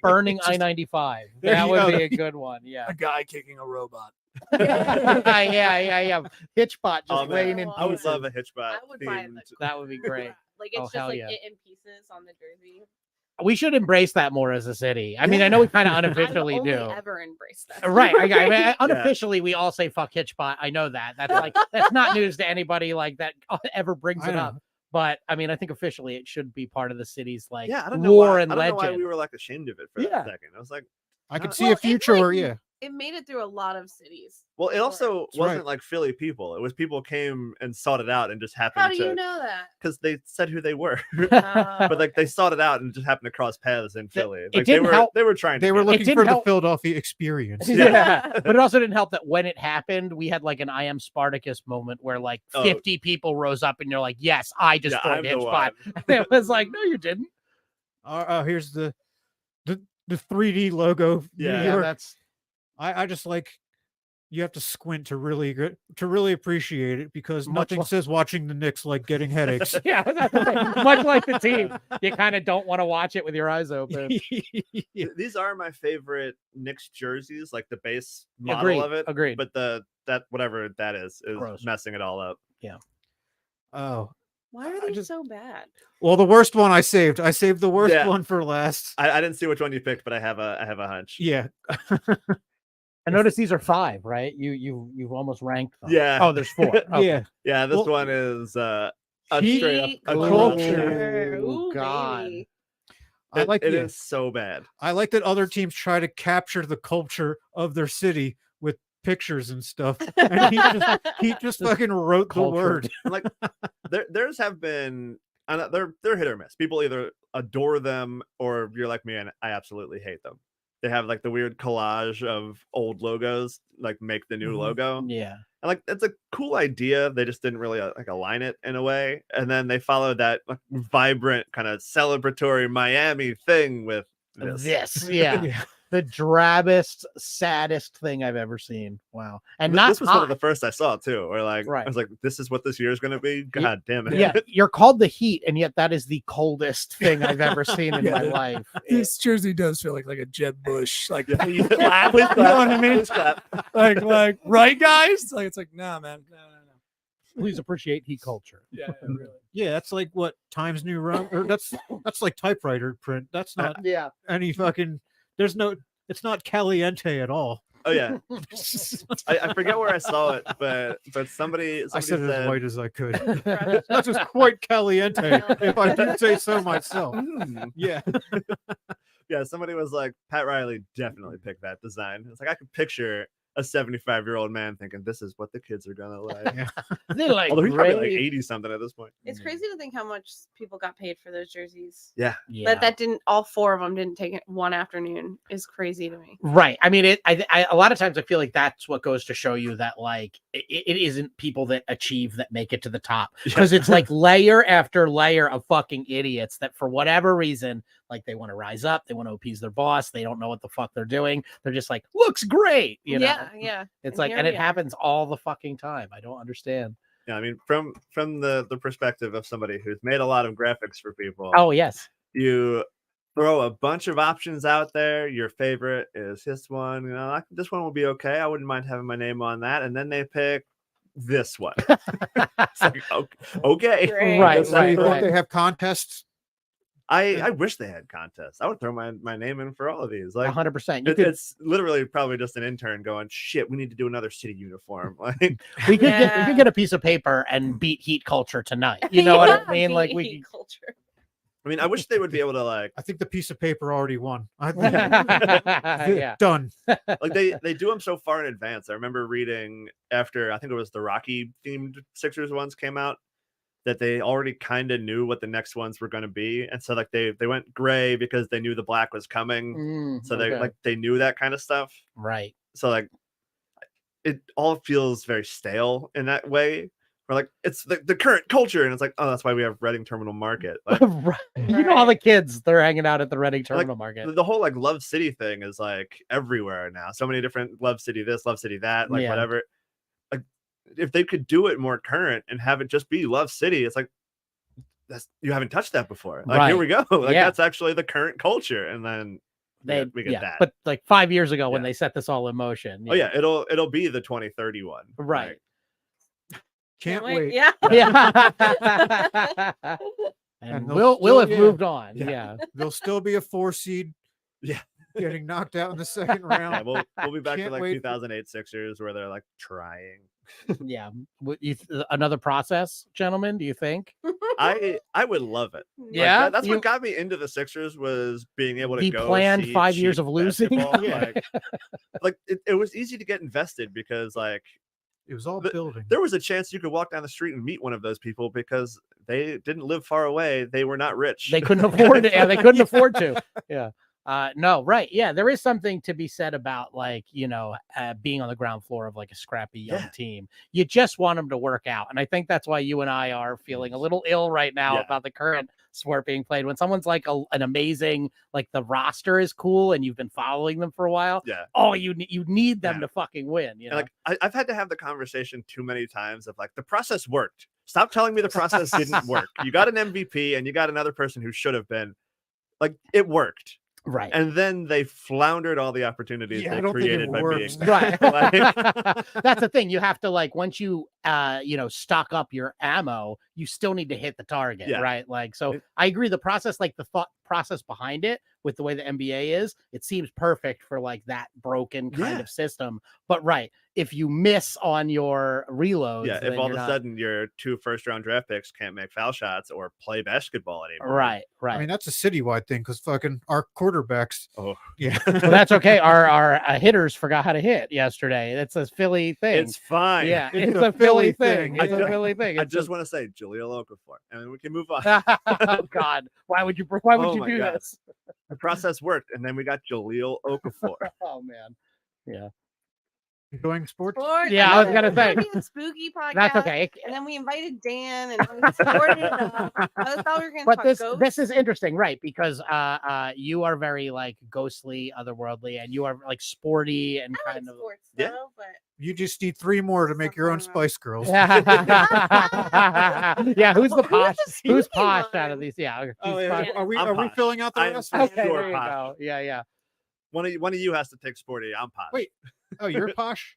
Burning I-95. There That you would go. be a good one. Yeah. A guy kicking a robot. yeah. Hitchbot just Oh, man. laying in I would pieces. love a Hitchbot. I would buy it. That would be great. Like it's Oh, just hell like yeah. it in pieces on the jersey. We should embrace that more as a city. I mean, I know we kind of unofficially I've only do. ever embraced that. Right. I mean, unofficially, we all say fuck Hitchbot. I know that. That's not news to anybody like that ever brings it up. But I mean, I think officially it should be part of the city's like I don't know lore why, and I don't know legend. why we were like ashamed of it for that second. I was like, I could see a future where it made it through a lot of cities. Well, it also wasn't right. like Philly people. It was people came and sought it out and just happened How do to. you know that? Because they said who they were, Oh. but like they sought it out and just happened to cross paths in Philly. Like didn't help. they were trying. They were get looking didn't for the help. Philadelphia experience. Yeah. But it also didn't help that when it happened, we had like an I Am Spartacus moment where like 50 people rose up and you're like, yes, I destroyed Hitchbot. And it was like, no, you didn't. Here's the 3D logo. Yeah, that's. I just like you have to squint to really appreciate it because nothing says watching the Knicks like getting headaches. Yeah, that's right. Much like the team, you kind of don't want to watch it with your eyes open. These are my favorite Knicks jerseys, like the base model of it. Agreed. But that whatever that is Gross. messing it all up. Yeah. Oh. Why are they so bad? Well, the worst one I saved the worst one for last. I didn't see which one you picked, but I have a hunch. Yeah. I noticed these are 5, right? You've almost ranked them. Yeah. Oh, there's 4. Okay. Yeah. This one is a Heat straight up culture. Oh, Ooh, God. baby. I like it is so bad. I like that other teams try to capture the culture of their city with pictures and stuff. And he just fucking wrote the word. Like theirs have been they're hit or miss. People either adore them or you're like me and I absolutely hate them. They have like the weird collage of old logos, like make the new logo. Yeah. And like it's a cool idea. They just didn't really like align it in a way. And then they followed that like, vibrant kind of celebratory Miami thing with this. Yeah. The drabbest, saddest thing I've ever seen. Wow. And This was one of the first I saw too. Or like Right. I was like, this is what this year is gonna be. God damn it. Yeah, you're called the Heat, and yet that is the coldest thing I've ever seen in my life. This jersey does feel like a Jeb Bush. Like, Yeah. please clap. Please You know what I clap. mean? Please clap. Like, right, guys? Like, it's like, nah, man. No. Please appreciate Heat culture. Yeah, really. Yeah, that's like what Times New Roman, or that's like typewriter print. That's not Yeah. any fucking. It's not caliente at all. Oh yeah. I forget where I saw it, but somebody I said it said as white as I could. That's just quite caliente, if I do say so myself. Yeah. Yeah, somebody was like, Pat Riley definitely picked that design. It's like I could picture a 75-year-old man thinking this is what the kids are gonna like. They like Although he's probably like gray. 80 something at this point. It's crazy to think how much people got paid for those jerseys. Yeah. That didn't, all 4 of them didn't take it one afternoon is crazy to me. Right. I mean, I a lot of times I feel like that's what goes to show you that like it isn't people that achieve that make it to the top, because it's like layer after layer of fucking idiots that for whatever reason, like they want to rise up, they want to appease their boss, they don't know what the fuck they're doing. They're just like, looks great, you know? Yeah. It's like, and it happens all the fucking time. I don't understand. Yeah, I mean, from the perspective of somebody who's made a lot of graphics for people. Oh yes. You throw a bunch of options out there. Your favorite is this one. You know, this one will be okay. I wouldn't mind having my name on that. And then they pick this one. It's like, okay. Great. Right. So you think they have contests? I wish they had contests. I would throw my name in for all of these. Like 100%. It's literally probably just an intern going, shit, we need to do another city uniform. Like we could get a piece of paper and beat heat culture tonight. You know what I mean? Like we culture. I mean, I wish they would be able to like. I think the piece of paper already won. Yeah. Done. Like they do them so far in advance. I remember reading after I think it was the Rocky themed Sixers ones came out, that they already kind of knew what the next ones were going to be, and so like they went gray because they knew the black was coming. So they knew that kind of stuff. Right. So like it all feels very stale in that way. Or like it's the current culture, and it's like, oh, that's why we have Reading Terminal Market. Like, Right. You know all the kids, they're hanging out at the Reading Terminal like, Market. the whole like Love City thing is like everywhere now. So many different Love City this, Love City that, like whatever. Like if they could do it more current and have it just be Love City, it's like you haven't touched that before. Like here we go. Like that's actually the current culture, and then we get that. But like 5 years ago when they set this all in motion. Oh yeah, it'll be the 2031. Right. Like, Can't wait. Yeah. And they'll we'll have still- moved on. Yeah. There'll still be a 4 seed. Yeah. Getting knocked out in the second round. Yeah, we'll be back to Can't like wait. 2008 Sixers where they're like trying. Yeah. Another process, gentlemen, do you think? I would love it. Like, Yeah, that's what got me into the Sixers was being able to The go planned see 5 years cheap of losing. basketball. Like it was easy to get invested because like It was all building. there was a chance you could walk down the street and meet one of those people because they didn't live far away. They were not rich. They couldn't afford it. Yeah, they couldn't afford to. Yeah. No, right. Yeah, there is something to be said about like, being on the ground floor of like a scrappy young team. You just want them to work out. And I think that's why you and I are feeling a little ill right now about the current sport being played. When someone's like an amazing, like the roster is cool and you've been following them for a while. Yeah. Oh, you need them to fucking win. You know? And like I've had to have the conversation too many times of like the process worked. Stop telling me the process didn't work. You got an MVP and you got another person who should have been. Like it worked. Right. And then they floundered all the opportunities they created by being right. like, That's the thing. You have to like once you stock up your ammo, you still need to hit the target, right? Like so I agree. The process, like the thought process behind it with the way the NBA is, it seems perfect for like that broken kind of system. But right, if you miss on your reloads, if all of a sudden your 2 first-round draft picks can't make foul shots or play basketball anymore. Right. I mean, that's a citywide thing because fucking our quarterbacks. Oh, yeah. Well, that's okay. Our hitters forgot how to hit yesterday. It's a Philly thing. It's fine. Yeah, it's a Philly thing. It's a Philly thing. I just want to say Jaleel Okafor, and we can move on. Oh God, why would you do God. this? The process worked, and then we got Jaleel Okafor. Oh man, yeah. Enjoying sports? Yeah, I was gonna say. The spooky podcast. That's okay. And then we invited Dan, and we supported it. I thought we were going to But talk this ghosts. is interesting, right? Because you are very like ghostly, otherworldly, and you are like sporty and I kind like of sports, Yeah. though, but You just need 3 more to make your own Spice Girls. yeah. Who's the posh? the Who's spooky posh one? out of these? Yeah. Oh, who's yeah. posh? Are we I'm are we posh. filling out the I'm rest? posh. Okay, Sure, there you posh. go. Yeah. One of you has to take sporty. I'm posh. Wait. Oh, you're posh?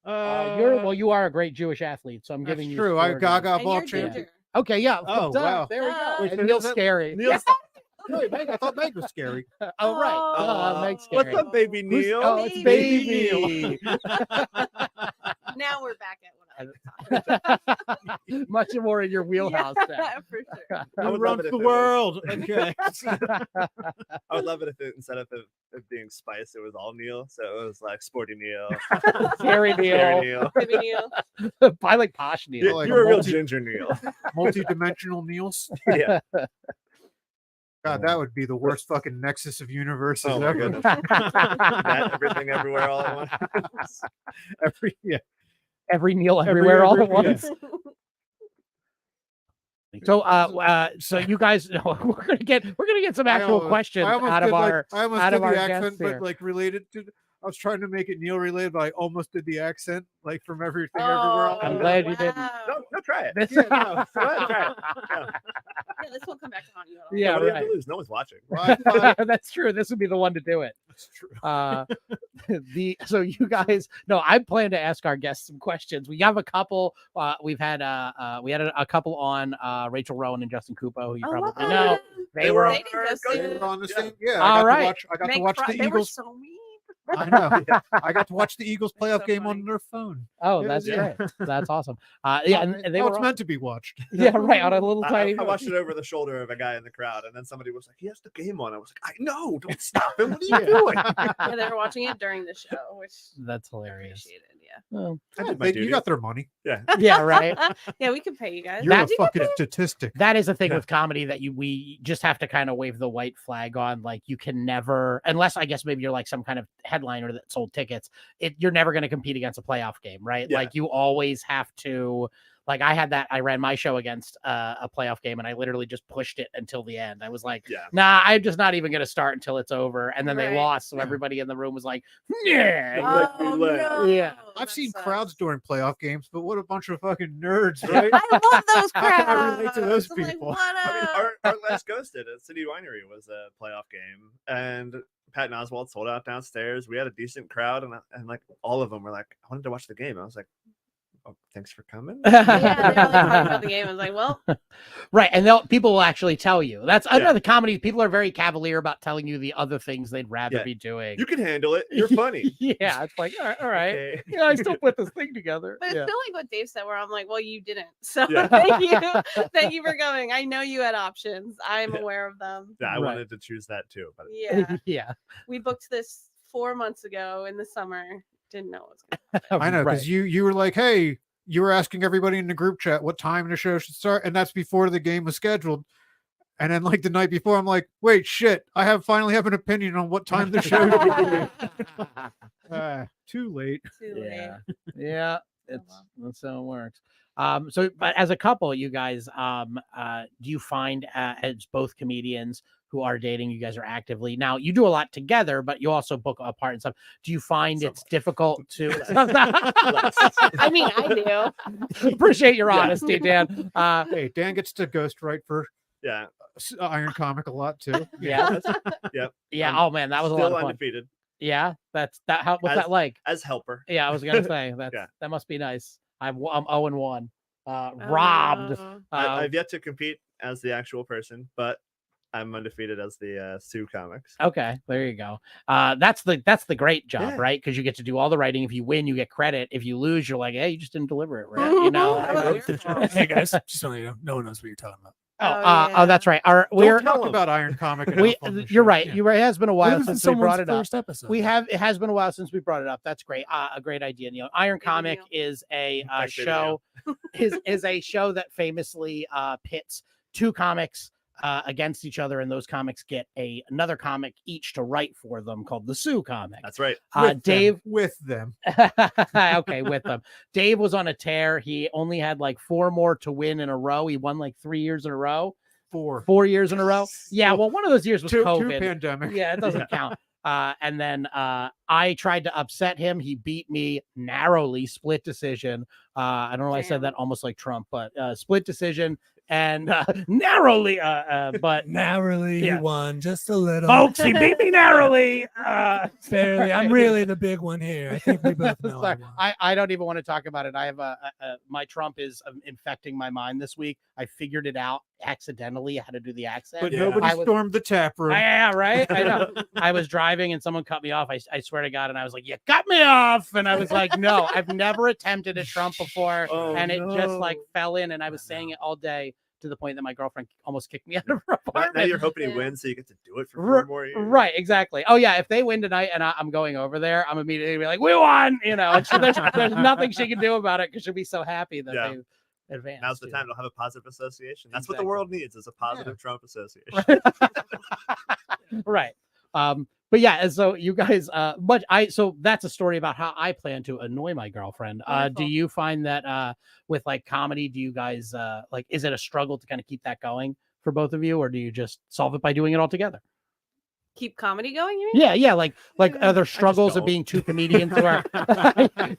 You are a great Jewish athlete, so I'm That's giving you. true. I sporty. Gaga And ball you're champion. ginger. Okay, yeah. Oh, duh, wow. There we go. Ah. Wait, And so Neil's is it- scary. Neil's, Wait, Meg, I thought Meg was scary. Oh, right. Oh, Meg's scary. what's up, baby Who's- Neil? Oh, it's baby Neil. Now we're back at what Much more in your wheelhouse. Yeah, for sure. I Who would love runs it if the it was- world? Okay. I would love it if instead of it being Spice, it was all Neil. So it was like Sporty Neil, Scary Scary Neil. Neil. Maybe Neil. I like Posh Neil. like You're a a real multi- ginger Neil. Multi-dimensional Neils. Yeah. God, that would be the worst fucking nexus of universes Oh my ever. goodness. That, everything everywhere all at once. Every Neil everywhere all at every- yeah. once. So you guys, we're gonna get some actual questions I almost out of did, our I almost out did of the our accent, guests but here. like related to. I was trying to make it Neil related, but I almost did the accent, like from everything everywhere. Oh, I'm glad you didn't. wow. No, try it. This- Yeah, no, go ahead, try it. No. Yeah, this won't come back to haunt you at all. Yeah, What do you have right. to lose? No one's watching. That's true. This would be the one to do it. That's true. So you guys, no, I plan to ask our guests some questions. We have a couple. We had a couple on Rachel Rowan and Justin Kupo, who you probably know. They were They didn't go They see were on the same. Yeah, All I got right. to watch. I got to Meg watch Fry- the They were Eagles. so mean. I know. I got to watch the Eagles They're playoff so game funny. on their phone. Oh, It that's was- great. That's awesome. Yeah, and they How were it's all- meant to be watched. yeah, right, on a little I tiny. watched it over the shoulder of a guy in the crowd, and then somebody was like, "He has the game on." I was like, "I know, don't stop him. What are you doing?" Yeah, they were watching it during the show, which That's hilarious. appreciated. Yeah. Oh, I did my You duty. got their money. yeah, right. Yeah, we could pay you guys. You're That- a fucking statistic. That is the thing Yeah. with comedy that we just have to kind of wave the white flag on. Like you can never, unless I guess maybe you're like some kind of headliner that sold tickets. You're never going to compete against a playoff game, right? Yeah. Like you always have to. Like I had that. I ran my show against a playoff game, and I literally just pushed it until the end. I was like, Yeah. "Nah, I'm just not even going to start until it's over." And then they Right. lost, so everybody in the room was like, "Yeah, Oh, Let me no. Yeah. I've That seen sucks. crowds during playoff games, but what a bunch of fucking nerds, right? I love those How can I crowds. relate to those I'm like, people? what I mean, up? our last Ghosted at City Winery was a playoff game, and Pat and Oswald sold out downstairs. We had a decent crowd, and like all of them were like, "I wanted to watch the game." I was like, "Oh, thanks for coming." Yeah, they were like talking about the game. I was like, well, Right, and people will actually tell you. That's Yeah. another comedy. People are very cavalier about telling you the other things they'd rather Yeah. be doing. You can handle it. You're funny. Yeah, it's like, all right. Okay. Yeah, I still put this thing together. but it's Yeah. still like what Dave said, where I'm like, well, you didn't. So Yeah. thank you for coming. I know you had options. I'm Yeah. aware of them. Yeah, I Right. wanted to choose that too, but Yeah, Yeah. we booked this 4 months ago in the summer. Didn't know it was gonna I know because Right. you were like, hey, you were asking everybody in the group chat what time the show should start, and that's before the game was scheduled. And then like the night before, I'm like, wait, shit, I finally have an opinion on what time the show should be. Too late. too late. Yeah. Yeah. well. That's how it works. So but as a couple, you guys, do you find as both comedians who are dating, you guys are actively now you do a lot together, but you also book apart and stuff. Do you find it's difficult to I mean, I do. appreciate your Yeah. honesty, Dan? Hey, Dan gets to ghostwrite for yeah, Iron Comic a lot too. Yeah. Yep. Yeah. I'm Oh man, that was a lot still of fun. undefeated Yeah, that's that. What's As- that like? as helper. Yeah, I was gonna say that. Yeah. That must be nice. I'm 0-1. Robbed. Oh. I've yet to compete as the actual person, but I'm undefeated as the Sue Comics. Okay, there you go. That's the great job, Yeah. right? Because you get to do all the writing. If you win, you get credit. If you lose, you're like, hey, you just didn't deliver it right. You know. That was your fault. Hey guys, just so you know, no one knows what you're talking about. Oh, that's right. We're Don't talk about Iron Comic. enough we. on the You're show. right. Yeah. You're right. It has been a while This is since we brought someone's it up. first episode. It has been a while since we brought it up. That's great. A great idea, Neil. Iron Thank you, Comic Neil. is a Thanks, baby show is a show that famously pits two comics against each other, and those comics get another comic each to write for them called the Sue comic. That's right. Dave with them. okay, with them. Dave was on a tear. He only had like 4 more to win in a row. He won like 3 years in a row. 4 years in a row. Yeah, well, one of those years was Two COVID. pandemic. Yeah, it doesn't count. And then I tried to upset him. He beat me narrowly, split decision. I don't know why I said Damn. that almost like Trump, but split decision and narrowly. But narrowly Yeah. he won just a little. folks, he beat me narrowly. Barely. I'm really the big one here. I think we both know. Sorry, I won. I don't even want to talk about it. I have my Trump is infecting my mind this week. I figured it out. accidentally how to do the accent. But Yeah. nobody I was- stormed the tap room. Yeah, right. I know. I was driving and someone cut me off. I swear to God, and I was like, "You cut me off!" And I was like, "No, I've never attempted a Trump before," Oh, and it just like no. fell in. And I was saying it all day to the point that my girlfriend almost kicked me out of her Now apartment. you're hoping he Yeah. wins, so you get to do it for R- 4 more years. Right, exactly. Oh yeah, if they win tonight and I'm going over there, I'm immediately be like, "We won!" You know, and there's nothing she can do about it because she'll be so happy that Yeah. they advanced. Now's the you time know. to have a positive association. That's what Exactly. the world needs is a positive Trump association. Right. But yeah, and so you guys, so that's a story about how I plan to annoy my girlfriend. Do Wonderful. you find that with like comedy, do you guys like, is it a struggle to kind of keep that going for both of you, or do you just solve it by doing it all together? Keep comedy going, you mean? Yeah, like are there just struggles of don't. being two comedians who are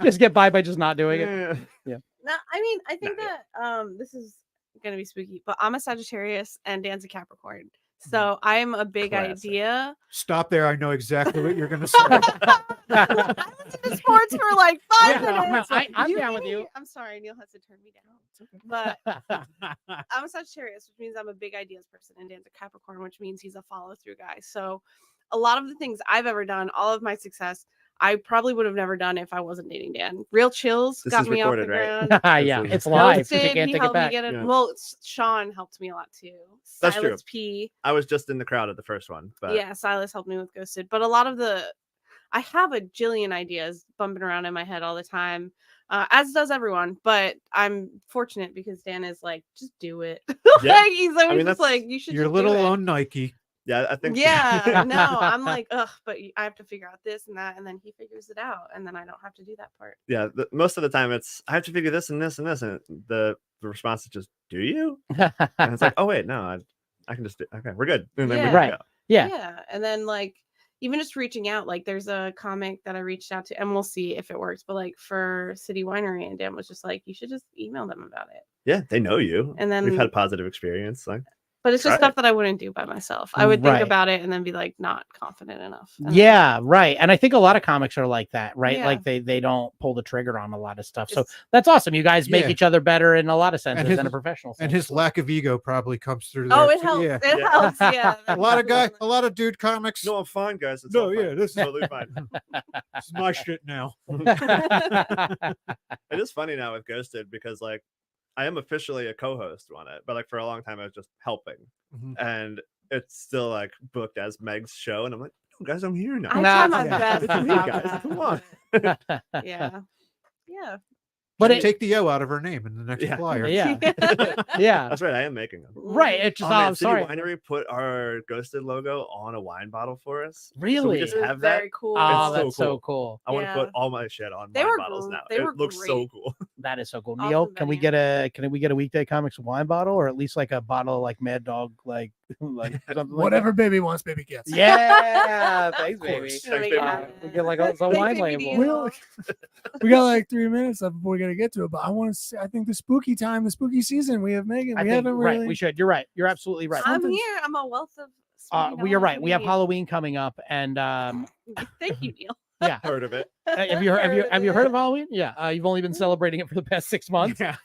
just get by just not doing it? Yeah. No, I mean, I think Not that this is gonna be spooky, but I'm a Sagittarius and Dan's a Capricorn. So I'm a big Classic. idea. Stop there. I know exactly what you're going to say. I listened to sports for like 5 Yeah, minutes. I'm down with really- you. I'm sorry, Neil has to turn me down. But I'm a Sagittarius, which means I'm a big ideas person, and Dan's a Capricorn, which means he's a follow through guy. So a lot of the things I've ever done, all of my success, I probably would have never done if I wasn't dating Dan. Real Chills This got is me off the recorded, right? ground. Yeah, is- it's live. You Ghosted, can't he take it helped me back. get it. Yeah. Well, Sean helped me a lot too. That's true. Silas P. I was just in the crowd at the first one, but Yeah, Silas helped me with Ghosted. But a lot of I have a jillion ideas bumping around in my head all the time, as does everyone. But I'm fortunate because Dan is like, just do it. Yeah. Like, he's always mean, just like, you should. You're just little do it. on Nike. yeah, I think Yeah, no, I'm like, ugh, but I have to figure out this and that, and then he figures it out, and then I don't have to do that part. yeah, most of the time it's I have to figure this and this and this, and the response is just, "Do you?" And it's like, "Oh wait, no, I can just do, okay, we're good." And then Yeah. we Right. go. Yeah. And then like even just reaching out, like there's a comic that I reached out to, and we'll see if it works. But like for City Winery, and Dan was just like, you should just email them about it. Yeah, they know you, And we've then, had positive experience. Like, but it's just Right. stuff that I wouldn't do by myself. I would think Right. about it and then be like not confident enough. And then- Yeah, right. And I think a lot of comics are like that, right? Yeah. Like they don't pull the trigger on a lot of stuff. So It's- that's awesome. You guys make Yeah. each other better in a lot of senses his- in a professional sense. And his lack of ego probably comes through there. Oh, it too. helps. Yeah. It Yeah. helps. Yeah. A lot of dude comics. no, I'm fine, guys. It's No, all yeah, fine. this- totally fine. This is my shit now. It is funny now with Ghosted because like I am officially a co-host on it, but like for a long time I was just helping, Mhm. and it's still like booked as Meg's show, and I'm like, no, guys, I'm here now. I try my Yeah. best. It's to me, talk guys. about Come on. it. Yeah. Yeah. But Just it, take the O out of her name in the next Yeah. flyer. yeah, yeah, That's right. I am making them. right. It's Oh, just, man, I'm City sorry. Winery put our Ghosted logo on a wine bottle for us. So Really? we just It was have that. very cool. Oh, It's so that's so cool. cool. I want to Yeah. put all my shit on They wine were bottles cool. now. They It were looks so great. cool. That is so cool. Awesome Neil, can we venue. get a Weekday Comics wine bottle, or at least like a bottle of like Mad Dog, like like something like Whatever baby wants, baby gets. that? Yeah, thanks, course. baby. Thanks, Make it baby. happen. We get like a Thank wine you, label. Neil. We got like 3 minutes left before we gotta get to it, but I want to say, I think the spooky time, the spooky season, we have Megan. I We think, haven't right. really. We should. You're right. You're absolutely right. I'm Something's- here. I'm a wealth of. Well, you're right. We have Halloween coming up, and Thank you, Neil. yeah. Heard of it? Have you heard of Halloween? Yeah. You've only been celebrating it for the past 6 months. Yeah.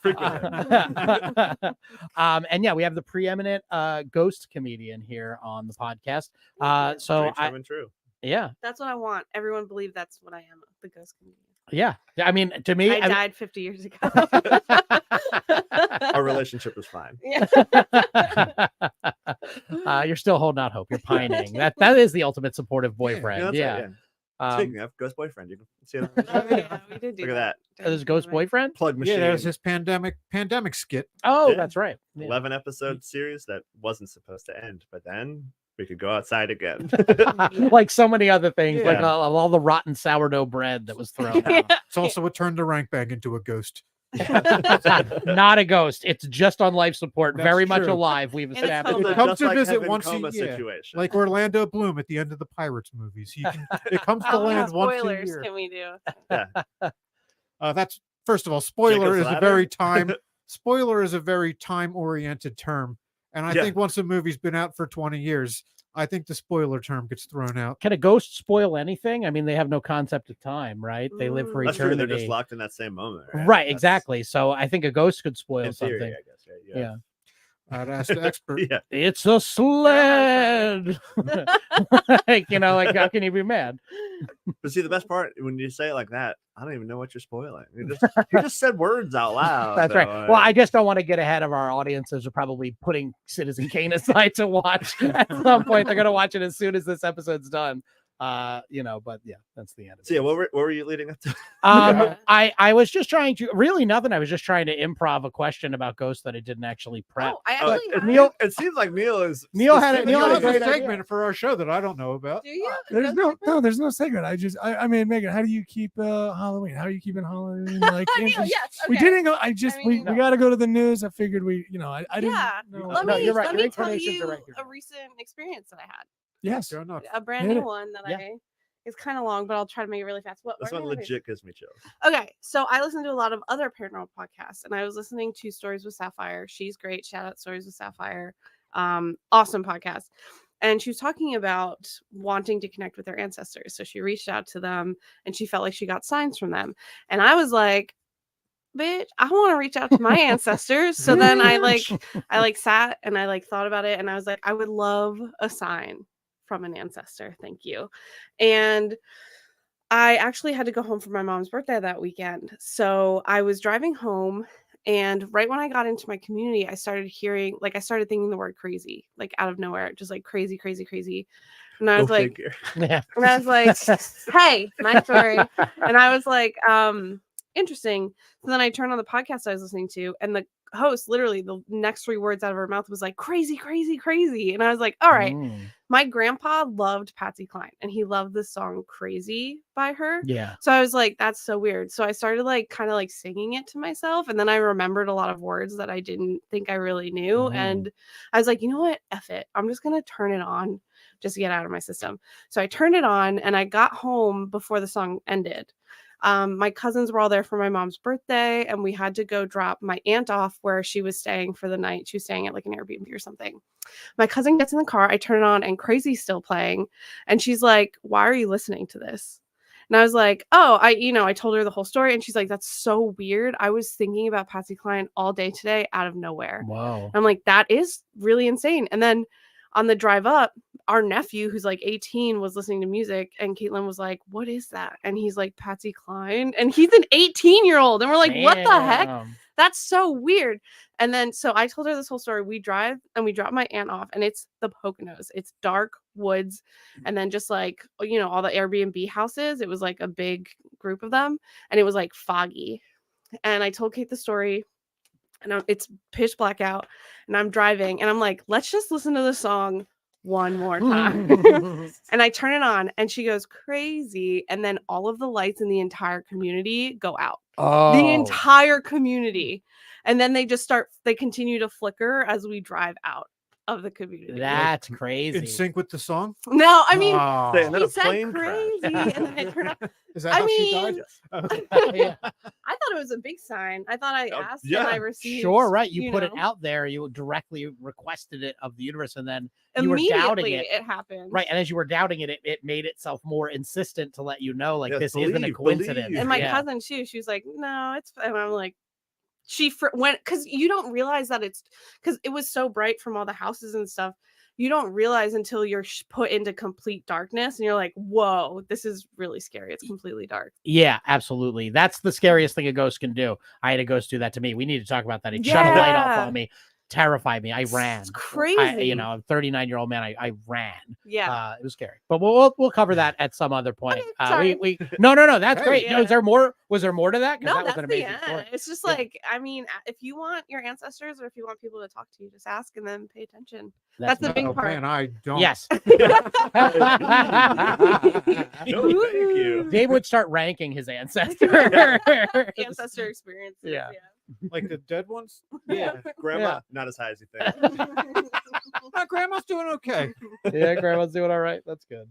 And yeah, we have the preeminent ghost comedian here on the podcast. So Very true and true. yeah, That's what I want. Everyone believe that's what I am, the ghost comedian. yeah. I mean, to me, I died 50 years ago. Our relationship is fine. Yeah. you're still holding out hope. You're pining. That is the ultimate supportive boyfriend. that's Yeah. right, Speaking of Ghost Boyfriend, you can see it. Oh, yeah, we did do Look at that. There's ghost boyfriend. Plug machine. Yeah, there's this pandemic skit. Oh, Yeah. that's right. Yeah. 11 episode series that wasn't supposed to end, but then we could go outside again. Like so many other things, like Yeah. all the rotten sourdough bread that was thrown out. It's also what turned the rank bag into a ghost. Not a ghost. It's just on life support. That's Very much true. alive. We've it's established. called It the- comes Just to like visit Heaven once a Coma year. situation. Like Orlando Bloom at the end of the Pirates movies. It comes to How many land once a spoilers year. can we do? That's first of all, spoiler Jacob's is a Ladder? very spoiler is a very time-oriented term. And I Yeah. think once a movie's been out for 20 years, I think the spoiler term gets thrown out. Can a ghost spoil anything? I mean, they have no concept of time, right? They live for That's true. They're eternity. just locked in that same moment. Right, That's- exactly. So I think a ghost could spoil In theory, something. I guess. Right? Yeah. I'd ask the expert. Yeah. It's a sled. Like, like how can you be mad? But see, the best part when you say it like that, I don't even know what you're spoiling. You just said words out loud. That's right. Well, I just don't want to get ahead of our audiences. Are probably putting Citizen Kane aside to watch at some point. They're gonna watch it as soon as this episode's done. But yeah, that's the end of it. So yeah, what were you leading up to? I was just trying to really nothing. I was just trying to improv a question about Ghost that I didn't actually prep. Oh, I actually had Neil, It seems like Neil had Neil had has a a great segment idea. for our show that I don't know about. Do you? There's no segment. I mean, Megan, how do you keep Halloween? How are you keeping Halloween? Like, Neil, yes. we okay. didn't go. mean, We got to go to the news. I figured I didn't. Yeah. know. Let No, me you're right. let Your me tell inclinations you are right. a recent experience that I had. Yes. Fair enough. A brand Hit new it. one that Yeah. it's kind of long, but I'll try to make it really fast. What This what one are you having? legit gives me chills. Okay, so I listen to a lot of other paranormal podcasts, and I was listening to Stories with Sapphire. She's great. Shout out Stories with Sapphire. Awesome podcast. And she was talking about wanting to connect with her ancestors. So she reached out to them, and she felt like she got signs from them. And I was like, bitch, I want to reach out to my ancestors. So then I sat and I thought about it, and I was like, I would love a sign from an ancestor. Thank you. And I actually had to go home for my mom's birthday that weekend. So I was driving home, and right when I got into my community, I started thinking the word crazy, like out of nowhere, just like crazy, crazy, crazy. And I was Go like, figure. Yeah. and I was like, hey, my story. And I was like, interesting. So then I turned on the podcast I was listening to, and the host, literally the next 3 words out of her mouth was like, crazy, crazy, crazy. And I was like, all right. My grandpa loved Patsy Cline, and he loved the song Crazy by her. Yeah. So I was like, that's so weird. So I started kind of singing it to myself. And then I remembered a lot of words that I didn't think I really knew. And I was like, you know what? F it. I'm just going to turn it on just to get out of my system. So I turned it on, and I got home before the song ended. My cousins were all there for my mom's birthday, and we had to go drop my aunt off where she was staying for the night. She was staying at like an Airbnb or something. My cousin gets in the car, I turn it on, and Crazy's still playing. And she's like, why are you listening to this? And I was like, oh, I told her the whole story. And she's like, that's so weird. I was thinking about Patsy Cline all day today out of nowhere. Wow. I'm like, that is really insane. And then on the drive up, our nephew, who's like 18, was listening to music, and Caitlin was like, what is that? And he's like, Patsy Cline. And he's an 18-year-old. And we're like, what the heck? That's so weird. And then, so I told her this whole story. We drive and we drop my aunt off, and it's the Poconos. It's dark woods. And then just all the Airbnb houses. It was like a big group of them, and it was like foggy. And I told Kate the story, and it's pitch black out, and I'm driving, and I'm like, let's just listen to the song one more time. And I turn it on, and she goes crazy. And then all of the lights in the entire community go out. The entire community. And then they continue to flicker as we drive out of the community. That's crazy. In sync with the song? No, I mean, Saying that he a said plane crazy, crash. and then it turned out. Is that I how she mean, died? Yeah. I thought it was a big sign. I thought I asked yeah. and I received. Sure, right. You put it know. out there. You directly requested it of the universe, and then you were doubting Immediately it. it happened. Right. And as you were doubting it, it made itself more insistent to let you know, like, Yes, this isn't a believe. coincidence. And my Yeah. cousin too, she was like, no, it's, and I'm like, because you don't realize that because it was so bright from all the houses and stuff. You don't realize until you're put into complete darkness, and you're like, whoa, this is really scary. It's completely dark. Yeah, absolutely. That's the scariest thing a ghost can do. I had a ghost do that to me. We need to talk about that. It shut a light off on me, terrified me. I ran. It's crazy. I'm a 39-year-old man. I ran. Yeah. It was scary, but we'll cover that at some other point. Okay, sorry. No, that's great. Yeah. No, was there more to that? 'Cause No, that was that's an the amazing end. story. It's just I mean, if you want your ancestors, or if you want people to talk to you, just ask and then pay attention. That's the big Oh, part. man, I don't. Yes. No, thank you. Dave would start ranking his ancestors. Ancestor experiences. Yeah. Like the dead ones? Yeah, grandma, Yeah. not as high as you think. My grandma's doing okay. Yeah, grandma's doing all right. That's good.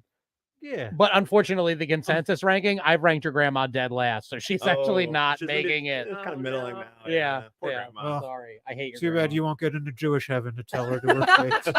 Yeah. But unfortunately, the consensus ranking, I've ranked your grandma dead last, so she's actually Oh, not she's gonna be- making it. It's kind Oh, of middling no. now. Yeah, Poor yeah. grandma. Well, Sorry, I hate your. Too bad grandma. you won't get into Jewish heaven to tell her to her face.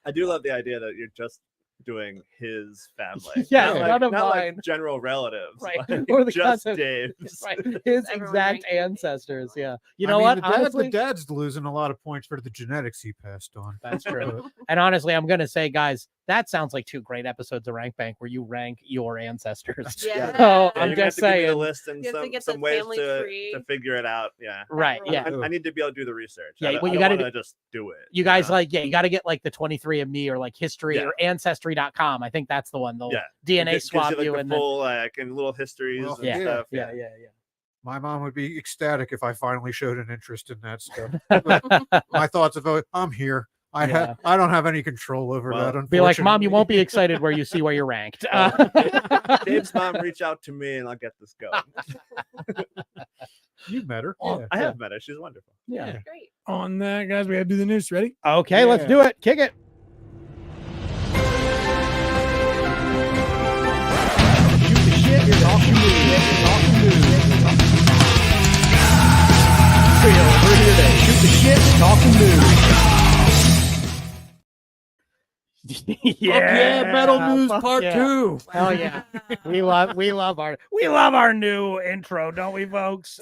I do love the idea that you're just doing his family. Yeah, not none of not mine. like general relatives, Right. like Or the just concept- Dave's. Right. His Everyone exact ranking it. ancestors. Yeah. You I know mean, what? The Honestly, dad's losing a lot of points for the genetics he passed on. that's true. And honestly, I'm gonna say, guys, that sounds like 2 great episodes of Rank Bank where you rank your ancestors. Yeah. So Yeah, I'm you're gonna just have to give me the saying. list and You have to some, get some the ways family to tree. figure it out. Yeah. Right. Yeah. I need to be able to do the research. Yeah, I, well, I you don't gotta want to just do it. You guys know? you got to get like the 23andMe or like history Yeah. or ancestry.com. I think that's the one. They'll Yeah. DNA Gives swab you, like, you the and then full like and little histories Well, and yeah, stuff. yeah. My mom would be ecstatic if I finally showed an interest in that stuff. But my thoughts of, I'm here. I don't have any control over Well, that. Be like, Mom, you unfortunately." won't be excited where you see where you're ranked. Dave's mom, reach out to me and I'll get this going. You met her. Oh, Yeah. I have met her. She's wonderful. yeah. Great. On that, guys, we have to do the news. Ready? Okay, let's Yeah. do it. Kick it. Shoot the shit. Here's awesome news. Awesome news. We're here today. Shoot the shit. Talking news. yeah, Metal News fuck Part yeah. 2. Hell yeah. We love our new intro, don't we, folks?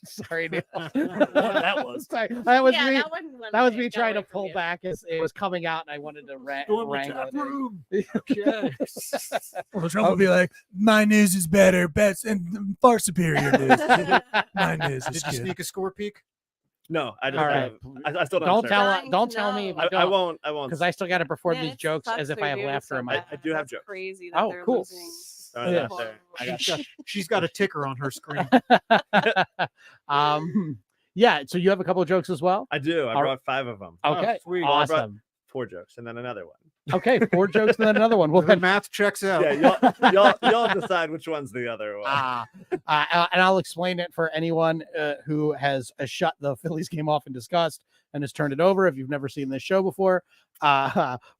Sorry, Neil. that was. Sorry. That was Yeah, me. that one went That was away- me got trying to away from pull you. back as it was coming out, and I wanted to Storm the wrangle chat it. room. Okay. Well, Trump will be like, my news is better, best, and far superior news. My news Did is you good. sneak a score peek? No, I just All right. I still don't. Don't start. tell Trying don't to tell me if know. you I don't, won't. I won't. because I still got to perform Man, these it jokes sucks as if they're I have doing laughter so in my. bad. I do have That's jokes. Crazy that Oh, they're cool. losing. Oh, Yeah. no, sorry. I got She's got a ticker on her screen. Yeah. So you have a couple of jokes as well. I do. I All- brought 5 of them. Okay. sweet. Well, I brought- Awesome. 4 jokes and then another one. Okay, 4 jokes and then another one. Well, The then, math checks out. Yeah, y'all decide which one's the other one. and I'll explain it for anyone who has shut the Phillies game off in disgust and has turned it over. If you've never seen this show before,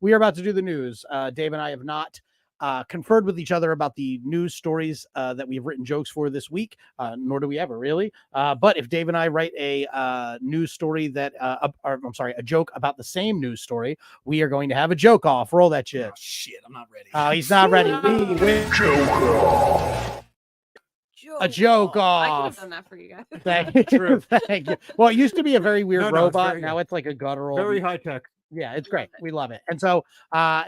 we are about to do the news. Dave and I have not conferred with each other about the news stories that we have written jokes for this week, nor do we ever really. But if Dave and I write a news story that, a joke about the same news story, we are going to have a joke off. Roll that shit. Oh, shit, I'm not ready. He's not ready. A joke I could off. have done that for you guys. Thank you. Thank you. Well, it used to be a very weird No, it's robot. very- Now it's like a guttural. Very high tech. Yeah, it's great. We love it. And so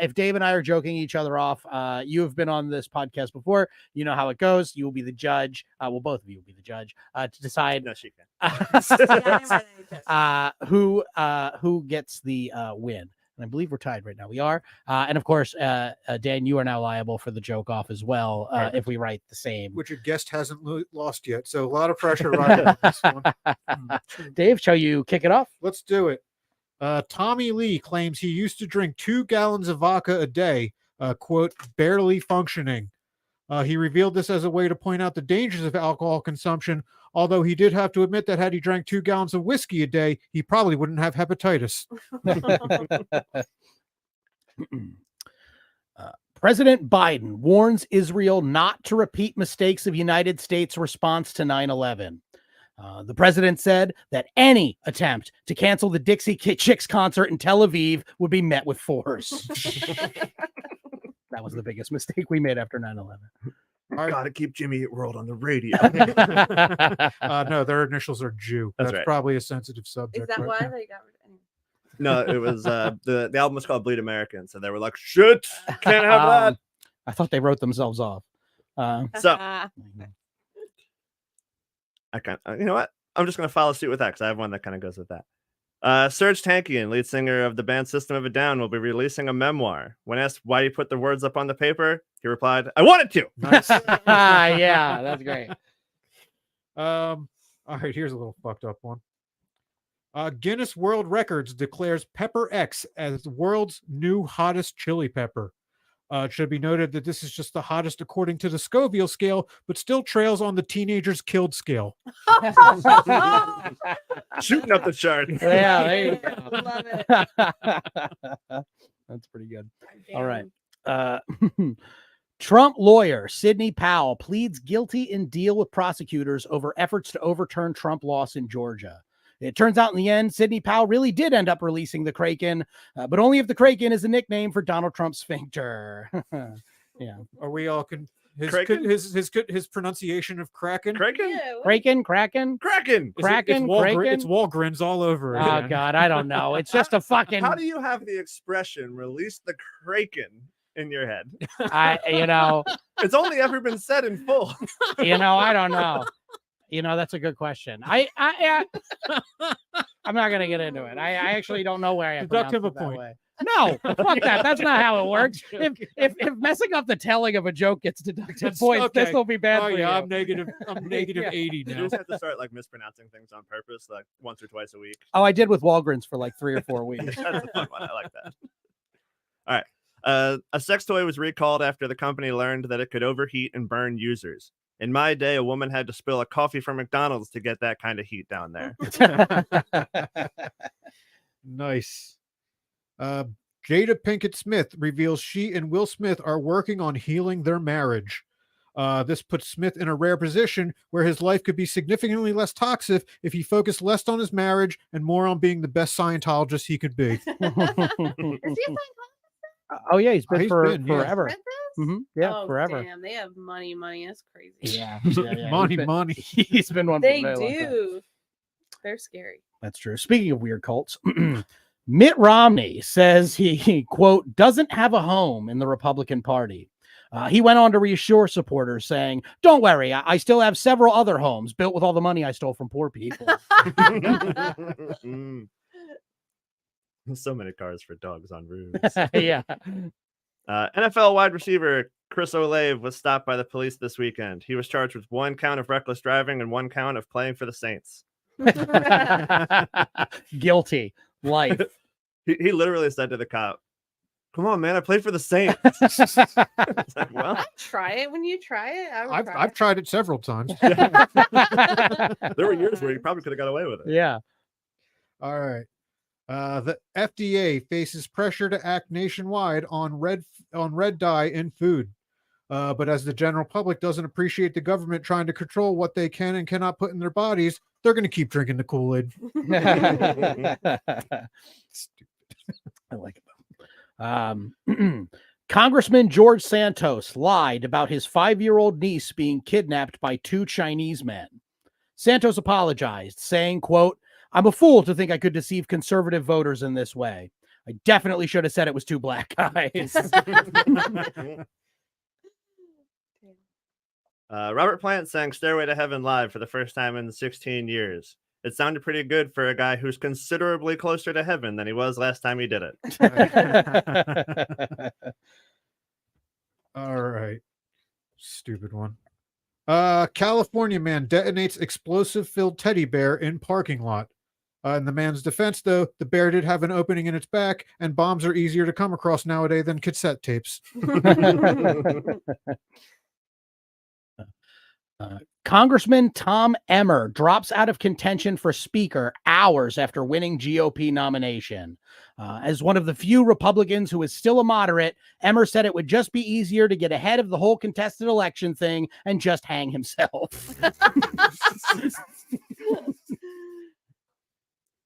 if Dave and I are joking each other off, you have been on this podcast before. You know how it goes. You will be the judge. Well, both of you will be the judge to decide No, she can. who gets the win. And I believe we're tied right now. We are. And of course, Dan, you are now liable for the joke off as well if we write the same. Which a guest hasn't lost yet. So a lot of pressure riding on this one. Dave, shall you kick it off? Let's do it. Tommy Lee claims he used to drink 2 gallons of vodka a day, quote, barely functioning. He revealed this as a way to point out the dangers of alcohol consumption, although he did have to admit that had he drank 2 gallons of whiskey a day, he probably wouldn't have hepatitis. President Biden warns Israel not to repeat mistakes of United States response to 9/11. The president said that any attempt to cancel the Dixie Chicks concert in Tel Aviv would be met with force. That was the biggest mistake we made after 9/11. I gotta keep Jimmy Eat World on the radio. No, their initials are Jew. That's That's right. probably a sensitive subject. Is that but- why they got rid of it? No, it was the album was called Bleed American, so they were like, shit, can't have that. I thought they wrote themselves off. So I can't. You know what? I'm just gonna follow suit with that because I have one that kind of goes with that. Serge Tankian, lead singer of the band System of a Down, will be releasing a memoir. When asked why he put the words up on the paper, he replied, "I wanted to." Nice. Yeah, that's great. All right, here's a little fucked up one. Guinness World Records declares Pepper X as the world's new hottest chili pepper. It should be noted that this is just the hottest according to the Scoville scale, but still trails on the teenagers killed scale. Shooting up the charts. Yeah, there you go. Love it. That's pretty good. All right. Trump lawyer Sidney Powell pleads guilty in deal with prosecutors over efforts to overturn Trump loss in Georgia. It turns out in the end, Sidney Powell really did end up releasing the Kraken, but only if the Kraken is a nickname for Donald Trump's sphincter. Yeah. Are we all Kraken? his pronunciation of Kraken? Kraken? Yeah, what? Kraken? Kraken? Kraken? It's Walgreens all over Oh, again. God, I don't know. It's just a fucking... How do you have the expression "release the Kraken" in your head? It's only ever been said in full. I don't know. That's a good question. I'm not gonna get into it. I actually don't know where I Deductive pronounced a it that point. way. No, fuck that. That's not how it works. If messing up the telling of a joke gets deductive points, okay. this will be bad Oh for you. yeah, I'm negative 80 You now. just have to start like mispronouncing things on purpose, like once or twice a week. Oh, I did with Walgreens for like 3 or 4 weeks. That's a fun one. I like that. All right. A sex toy was recalled after the company learned that it could overheat and burn users. In my day, a woman had to spill a coffee from McDonald's to get that kind of heat down there. Nice. Jada Pinkett Smith reveals she and Will Smith are working on healing their marriage. This puts Smith in a rare position where his life could be significantly less toxic if he focused less on his marriage and more on being the best Scientologist he could be. Is he a Scientologist? Oh yeah, he's been He's for been, yeah. forever. Read this? Mhm. Yeah, Oh, forever. Damn, they have money. That's crazy. Yeah, Money. He's been one. They for a very long time. do. They're scary. That's true. Speaking of weird cults, Mitt Romney says he quote, doesn't have a home in the Republican Party. He went on to reassure supporters saying, don't worry, I still have several other homes built with all the money I stole from poor people. So many cars for dogs on roofs. Yeah. NFL wide receiver Chris Olave was stopped by the police this weekend. He was charged with 1 count of reckless driving and 1 count of playing for the Saints. Guilty. Life. He literally said to the cop, "Come on, man, I played for the Saints." It's like, well, Try it when you try it. I've tried it several times. there were years where you probably could have got away with it. Yeah. All right. The FDA faces pressure to act nationwide on red dye in food. But as the general public doesn't appreciate the government trying to control what they can and cannot put in their bodies, they're going to keep drinking the Kool-Aid. Stupid. I like it. Congressman George Santos lied about his 5-year-old niece being kidnapped by 2 Chinese men. Santos apologized, saying, quote, I'm a fool to think I could deceive conservative voters in this way. I definitely should have said it was 2 black guys. Robert Plant sang Stairway to Heaven live for the first time in 16 years. It sounded pretty good for a guy who's considerably closer to heaven than he was last time he did it. All right. Stupid one. California man detonates explosive-filled teddy bear in parking lot. In the man's defense, though, the bear did have an opening in its back, and bombs are easier to come across nowadays than cassette tapes. Congressman Tom Emmer drops out of contention for Speaker hours after winning GOP nomination. As one of the few Republicans who is still a moderate, Emmer said it would just be easier to get ahead of the whole contested election thing and just hang himself.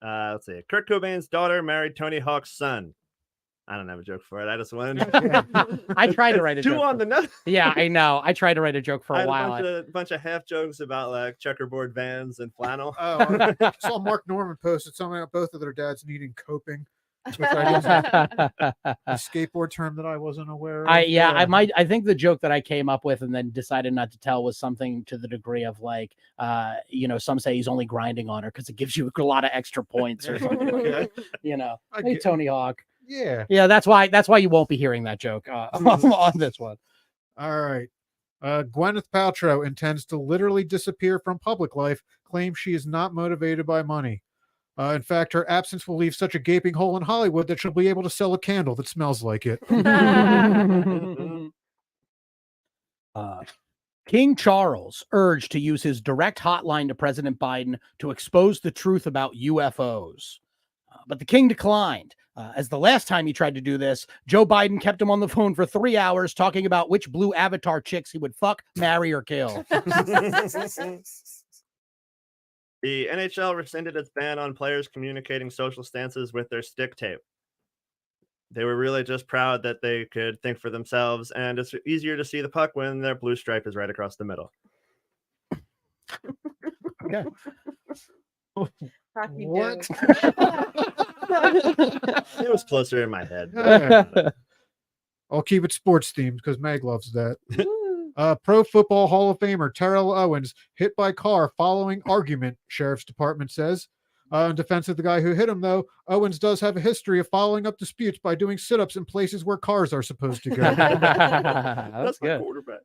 Let's see. Kurt Cobain's daughter married Tony Hawk's son. I don't have a joke for it. I just went. I tried to write a joke. 2 on the nose. Yeah, I know. I tried to write a joke for I a had while. a bunch of half jokes about like checkerboard vans and flannel. Oh, I saw Mark Norman posted something about both of their dads needing coping. Which I guess a skateboard term that I wasn't aware of. I think the joke that I came up with and then decided not to tell was something to the degree of like, some say he's only grinding on her because it gives you a lot of extra points or something. Okay. Hey, Tony Hawk. Yeah. That's why you won't be hearing that joke on this one. All right. Gwyneth Paltrow intends to literally disappear from public life, claims she is not motivated by money. In fact, her absence will leave such a gaping hole in Hollywood that she'll be able to sell a candle that smells like it. King Charles urged to use his direct hotline to President Biden to expose the truth about UFOs. But the king declined. As the last time he tried to do this, Joe Biden kept him on the phone for 3 hours talking about which blue avatar chicks he would fuck, marry, or kill. The NHL rescinded its ban on players communicating social stances with their stick tape. They were really just proud that they could think for themselves, and it's easier to see the puck when their blue stripe is right across the middle. Okay. Hockey What? joke. It was closer in my head. I'll keep it sports themed because Meg loves that. Woo. Pro Football Hall of Famer Terrell Owens hit by car following argument, Sheriff's Department says. In defense of the guy who hit him, though, Owens does have a history of following up disputes by doing sit-ups in places where cars are supposed to go. That's my good. quarterback.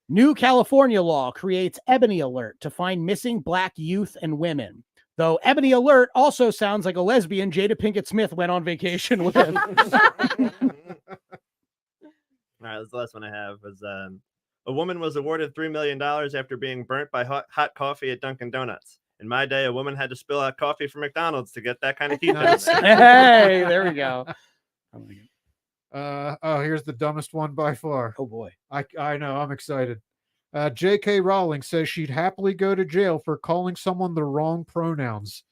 New California law creates Ebony Alert to find missing Black youth and women. Though Ebony Alert also sounds like a lesbian Jada Pinkett Smith went on vacation with. All right, this is the last one I have. Was a woman was awarded $3 million after being burnt by hot coffee at Dunkin' Donuts. In my day, a woman had to spill out coffee from McDonald's to get that kind of heat. Nice. Hey, there we go. Here's the dumbest one by far. Oh boy. I know, I'm excited. J.K. Rowling says she'd happily go to jail for calling someone the wrong pronouns.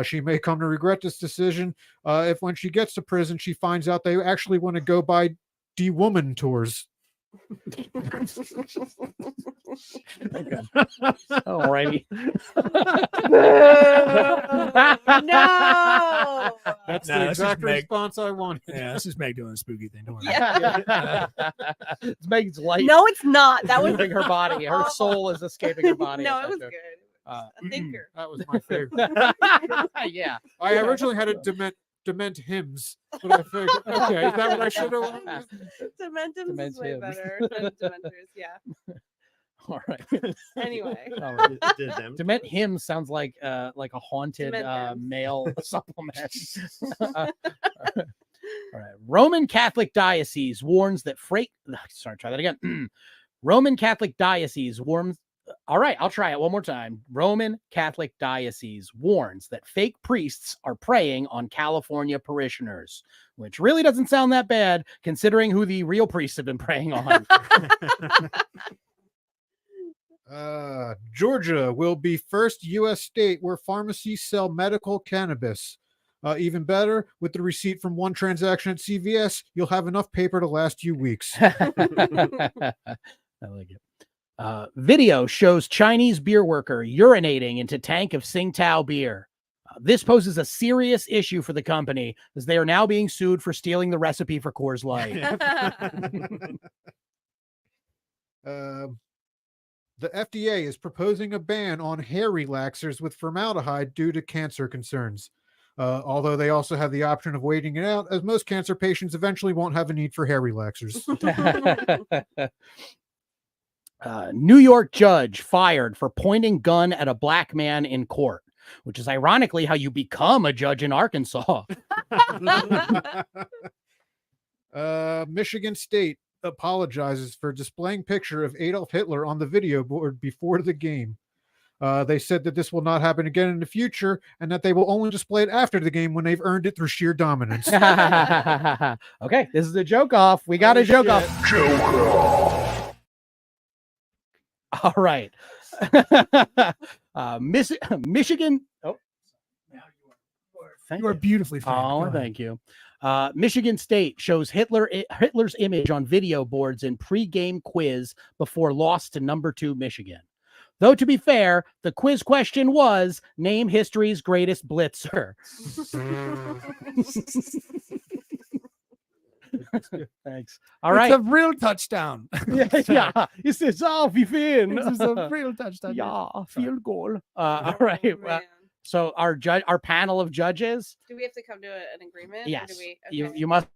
She may come to regret this decision if when she gets to prison, she finds out they actually want to go by D-Woman tours. Alrighty. No. That's No, the that's just exact Meg. response I wanted. Yeah, this is Meg doing a spooky thing. Don't worry. Yeah. It's Meg's light. No, it's not. That was leaving her body. Her soul is escaping her body. no, at it was that good. joke. A thinker. That was my favorite. Yeah. I originally had it dement hymns, but I figured, okay, is that what I should have? Dementums is way Dementia. better than Dementors. Yeah. All right. Anyway. All right. Did them. Dement him sounds like a haunted Dement hymns. male supplement. All right. Roman Catholic Diocese warns that try that again. Roman Catholic Diocese warns. All right, I'll try it one more time. Roman Catholic Diocese warns that fake priests are preying on California parishioners, which really doesn't sound that bad considering who the real priests have been preying on. Georgia will be first U.S. state where pharmacies sell medical cannabis. Even better, with the receipt from one transaction at CVS, you'll have enough paper to last you weeks. I like it. Video shows Chinese beer worker urinating into tank of Tsingtao beer. This poses a serious issue for the company as they are now being sued for stealing the recipe for Coors Light. The FDA is proposing a ban on hair relaxers with formaldehyde due to cancer concerns. Although they also have the option of waiting it out, as most cancer patients eventually won't have a need for hair relaxers. New York judge fired for pointing gun at a black man in court, which is ironically how you become a judge in Arkansas. Michigan State apologizes for displaying picture of Adolf Hitler on the video board before the game. They said that this will not happen again in the future and that they will only display it after the game when they've earned it through sheer dominance. Okay, this is a joke off. We got a joke off. Joke off. All right. Michigan. Oh, You are beautifully framed. Go Oh, ahead. thank you. Michigan State shows Hitler's image on video boards in pre-game quiz before loss to number 2 Michigan. Though, to be fair, the quiz question was, name history's greatest blitzer. Thanks. All right. It's a real touchdown. yeah. This is all we win. This is a real touchdown. Yeah, field goal. All right. Oh, man. So our panel of judges. Do we have to come to an agreement? Or Yes. do we, You must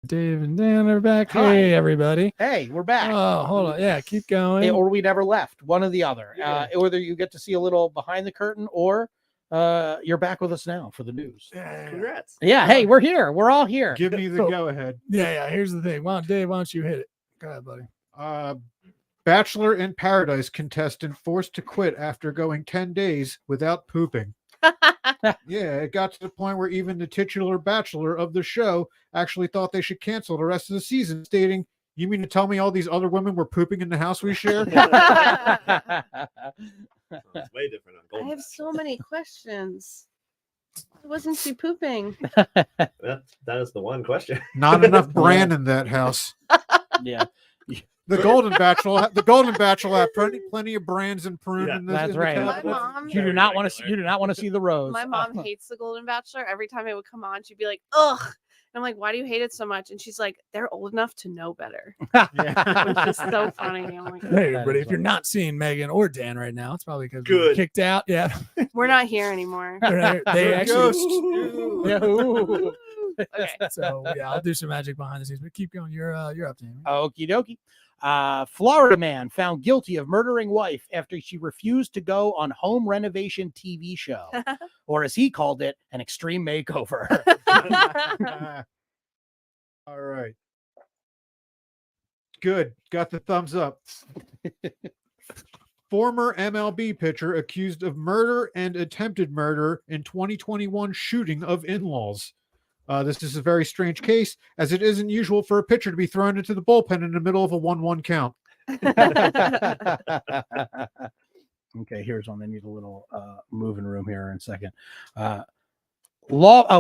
Dave and Dan are back. Hi. Hey, everybody. Hey, we're back. Oh, hold on. Yeah, keep going. Or we never left. One or the other. Whether you get to see a little behind the curtain or you're back with us now for the news. Congrats. Yeah. Hey, we're here. We're all here. Give me the go ahead. Yeah. Here's the thing. Dave, why don't you hit it? Go ahead, buddy. Bachelor in Paradise contestant forced to quit after going 10 days without pooping. Yeah, it got to the point where even the titular bachelor of the show actually thought they should cancel the rest of the season, stating, "You mean to tell me all these other women were pooping in the house we share?" It's way different on I Golden have so many questions. Why wasn't she pooping? Bachelor. That is the one question. Not enough bran in that house. Yeah. The Golden Bachelor had plenty of brands and prune. Yeah, in the, That's in the right. cabinet. My mom, You do not want to see. You do not want to see the rose. my mom hates The Golden Bachelor. Every time it would come on, she'd be like, "Ugh." And I'm like, "Why do you hate it so much?" And she's like, "They're old enough to know better." Which is so funny. I'm like, Hey, That but is if you're not seeing Megan or Dan right now, it's probably because Good. kicked out. Yeah. we're not here anymore. They actually. Yeah, ooh. Okay. So yeah, I'll do some magic behind the scenes, but keep going. You're up, Dan. Okie dokie. Florida man found guilty of murdering wife after she refused to go on home renovation TV show, or as he called it, an extreme makeover. All right. Good. Got the thumbs up. Former MLB pitcher accused of murder and attempted murder in 2021 shooting of in-laws. This is a very strange case, as it isn't usual for a pitcher to be thrown into the bullpen in the middle of a 1-1 count. Okay, here's one. I need a little moving room here in a second.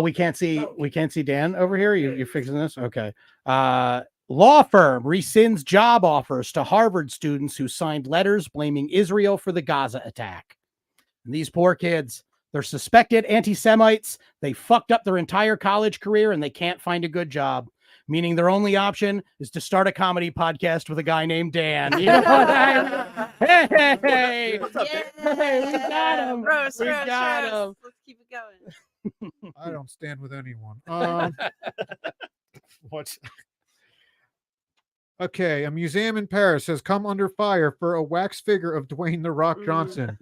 We can't see Dan over here. You're fixing this? Okay. Law firm rescinds job offers to Harvard students who signed letters blaming Israel for the Gaza attack. And these poor kids, they're suspected anti-Semites. They fucked up their entire college career and they can't find a good job, meaning their only option is to start a comedy podcast with a guy named Dan. You know what I mean? Hey, What's up, Dan? hey, we got him. Roast, We roast, got roast. him. Let's keep it going. I don't stand with anyone. What? Okay, a museum in Paris has come under fire for a wax figure of Dwayne "The Rock" Johnson.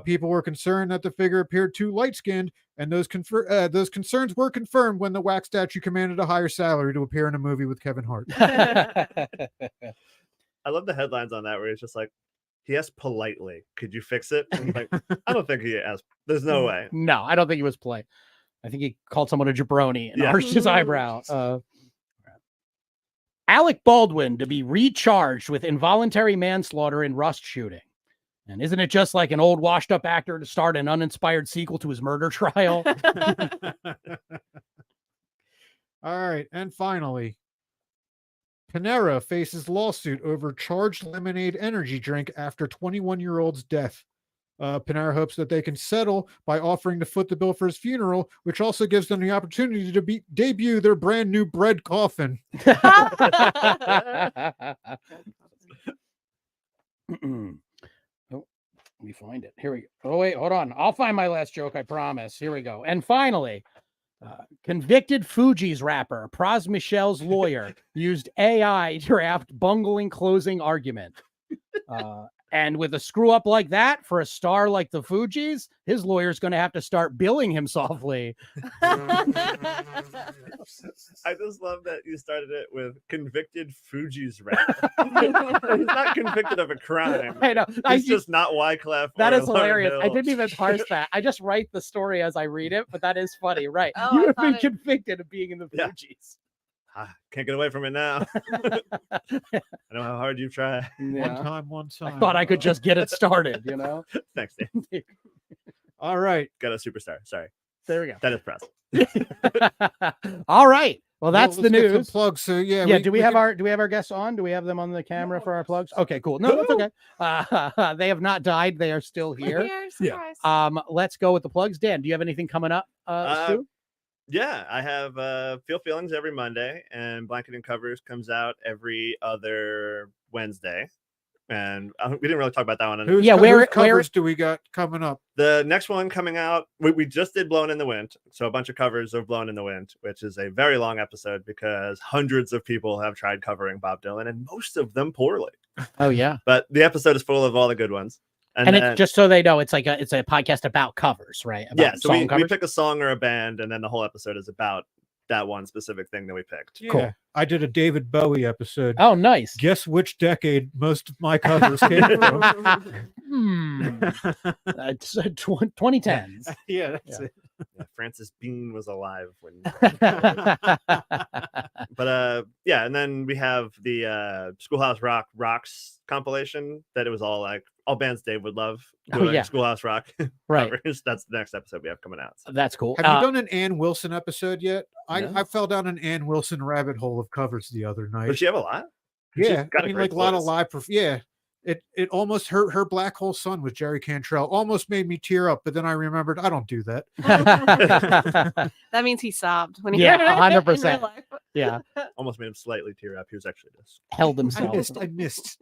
People were concerned that the figure appeared too light-skinned, and those concerns were confirmed when the wax statue commanded a higher salary to appear in a movie with Kevin Hart. I love the headlines on that where it's just like, he asked politely, "Could you fix it?" And I'm like, I don't think he asked. There's no way. No, I don't think he was polite. I think he called someone a jabroni and Yeah. arched his eyebrow. Alec Baldwin to be recharged with involuntary manslaughter in Rust shooting. And isn't it just like an old washed up actor to start an uninspired sequel to his murder trial? All right, and finally, Panera faces lawsuit over charged lemonade energy drink after 21-year-old's death. Panera hopes that they can settle by offering to foot the bill for his funeral, which also gives them the opportunity to debut their brand new bread coffin. Let me find it. Here we go. Oh, wait, hold on. I'll find my last joke, I promise. Here we go. And finally, convicted Fugees rapper Pras Michelle's lawyer used AI to draft bungling closing argument. And with a screw up like that for a star like the Fugees, his lawyer's going to have to start billing him softly. I just love that you started it with convicted Fugees rapper. He's not convicted of a crime. I know. He's just not Wyclef. That or is hilarious. Lauryn I Hill. didn't even parse that. I just write the story as I read it, but that is funny, right? Oh, You I have been thought it- convicted of being in the Yeah. Fugees. Can't get away from it now. I know how hard you've tried. Yeah. One time. I thought I could just get it started, you know? Thanks, Dan. All right. Got a superstar. Sorry. There we That is press. go. All right. Well, that's let's the get some news. plugs. So yeah. Yeah, do we have can- our guests on? Do we have them on the camera for our plugs? Okay, cool. No, that's okay. They have not died. They are still We're here. here, surprise. Let's go with the plugs. Dan, do you have anything coming up? Stu? Yeah, I have Feel Feelings every Monday, and Blanket and Covers comes out every other Wednesday. and we didn't really talk about that one. Whose covers do we got coming up? The next one coming out, we just did Blown in the Wind, so a bunch of covers of Blown in the Wind, which is a very long episode because hundreds of people have tried covering Bob Dylan, and most of them poorly. Oh yeah, but the episode is full of all the good ones. And it's just so they know, it's a podcast about covers, right? About yeah, so we pick a song or a band, and then the whole episode is about that one specific thing that we picked. Yeah. Cool. I did a David Bowie episode. Oh, nice. Guess which decade most of my covers came from? It's 2010s. Yeah, that's it. Yeah, Francis Bean was alive when. But yeah, and then we have the Schoolhouse Rock Rocks compilation that it was all bands Dave would love. Schoolhouse Rock. Right. That's the next episode we have coming out. So. That's cool. Have you done an Ann Wilson episode yet? I fell down an Ann Wilson rabbit hole of covers the other night. Does she have a lot? Yeah, I mean, like a lot of live. Yeah, it almost hurt. Her Black Hole Sun with Jerry Cantrell almost made me tear up, but then I remembered I don't do that. That means he sobbed when he 100%. Yeah, almost made him slightly tear up. He was actually just held himself. I missed.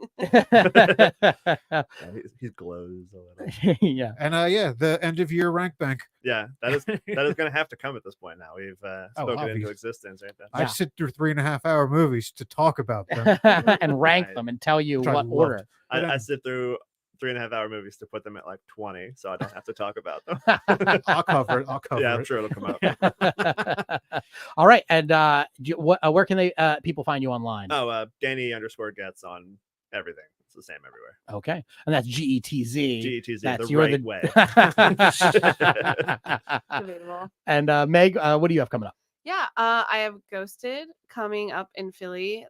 He glows a little. Yeah, and the end of year rank bank. Yeah, that is going to have to come at this point now. We've spoken into existence, right? I sit through 3.5-hour movies to talk about them and rank them and tell you what order. I sit through 3.5-hour movies to put them at like 20, so I don't have to talk about them. I'll cover it. Yeah, I'm sure it'll come up. All right, and where can they people find you online? Oh, Danny_Getz on everything. It's the same everywhere. Okay, and that's GETZ. GETZ, that's the right way. Debatable. And Meg, what do you have coming up? Yeah, I have Ghosted coming up in Philly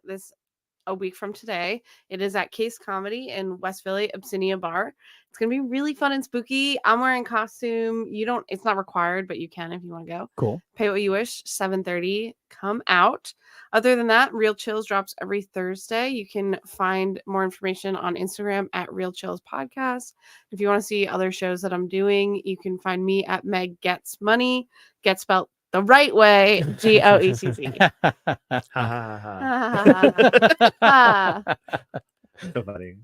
a week from today. It is at Case Comedy in West Philly, Abyssinia Bar. It's gonna be really fun and spooky. I'm wearing costume. It's not required, but you can if you want to go. Cool. Pay what you wish. 7:30. Come out. Other than that, Real Chills drops every Thursday. You can find more information on Instagram at Real Chills Podcast. If you want to see other shows that I'm doing, you can find me at Meg Getz Money. Get spelled the right way, GOETZ. So funny.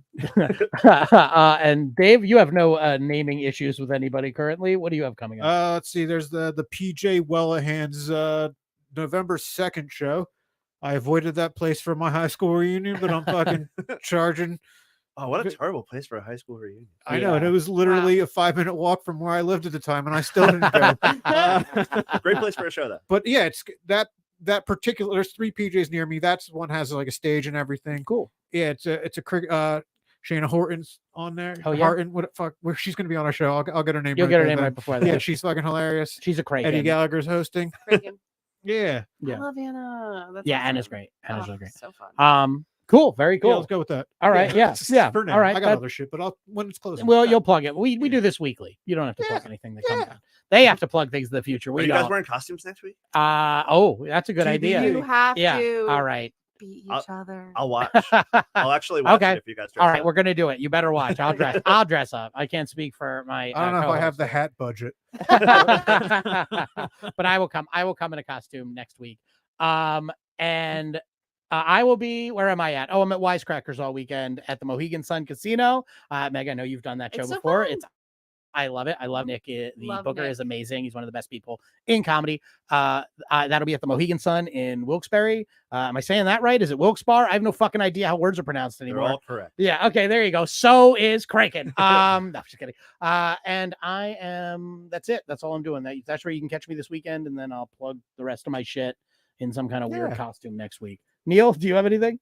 And Dave, you have no naming issues with anybody currently. What do you have coming up? Let's see. There's the PJ Wellahan's November 2nd show. I avoided that place for my high school reunion, but I'm fucking charging. Oh, what a terrible place for a high school reunion. I know, and it was literally a 5-minute walk from where I lived at the time, and I still didn't go. Great place for a show, though. But yeah, it's that particular. There's 3 PJs near me. That's one has like a stage and everything. Cool. Yeah, it's a Shayna Horton's on there. Oh yeah. Horton, where she's gonna be on our show. I'll get her name. You'll get her name right before that. Yeah, she's fucking hilarious. She's a crank. Eddie Gallagher's hosting. Yeah. I love Anna. That's yeah, awesome. Anna's great. Anna's really great. So fun. Cool. Very cool. Yeah, let's go with that. All right. Yeah. For now. All right. I got other shit, but when it's closing. Well, you'll plug it. We do this weekly. You don't have to plug anything that comes out. They have to plug things in the future. Are you guys wearing costumes next week? That's a good idea. You have to. All right. Beat each other. I'll watch. I'll actually watch it if you guys dress all right, up. We're gonna do it. You better watch. I'll dress up. I can't speak for my I don't know if I have the hat budget. But I will come in a costume next week. And I will be, where am I at? Oh, I'm at Wisecrackers all weekend at the Mohegan Sun Casino. Meg, I know you've done that show before. I love it. I love Nick. The booker is amazing. He's one of the best people in comedy. That'll be at the Mohegan Sun in Wilkes-Barre. Am I saying that right? Is it Wilkes-Barre? I have no fucking idea how words are pronounced anymore. They're all correct. Yeah. Okay. There you go. So is Kraken. No, I'm just kidding. And that's it. That's all I'm doing. That's where you can catch me this weekend. And then I'll plug the rest of my shit in some kind of weird costume next week. Neil, do you have anything?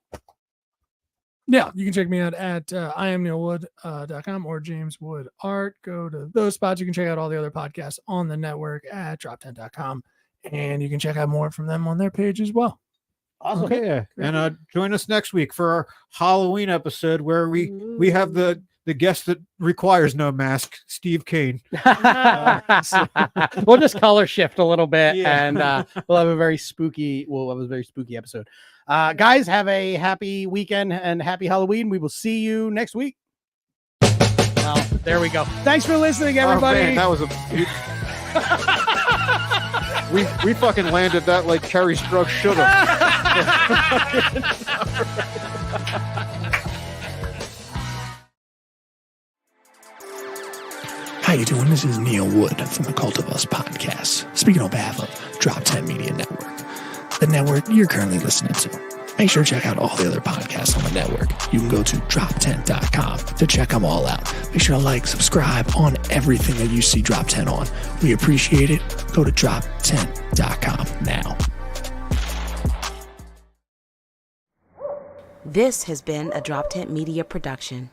Yeah, you can check me out at IamNeilWood.com or James Wood Art. Go to those spots. You can check out all the other podcasts on the network at DropTent.com, and you can check out more from them on their page as well. Awesome. Okay, yeah. And join us next week for our Halloween episode where we have the guest that requires no mask, Steve Kane. We'll just color shift a little bit, and we'll have a very spooky episode. Guys, have a happy weekend and happy Halloween. We will see you next week. Well, there we go. Thanks for listening, everybody. Oh, man, that was we fucking landed that like Kerry Strug should have. How you doing? This is Neil Wood from the Cult of Us podcast, speaking on behalf of DropTent Media Network, the network you're currently listening to. Make sure to check out all the other podcasts on the network. You can go to DropTent.com to check them all out. Make sure to like, subscribe on everything that you see DropTent on. We appreciate it. Go to DropTent.com now. This has been a DropTent Media production.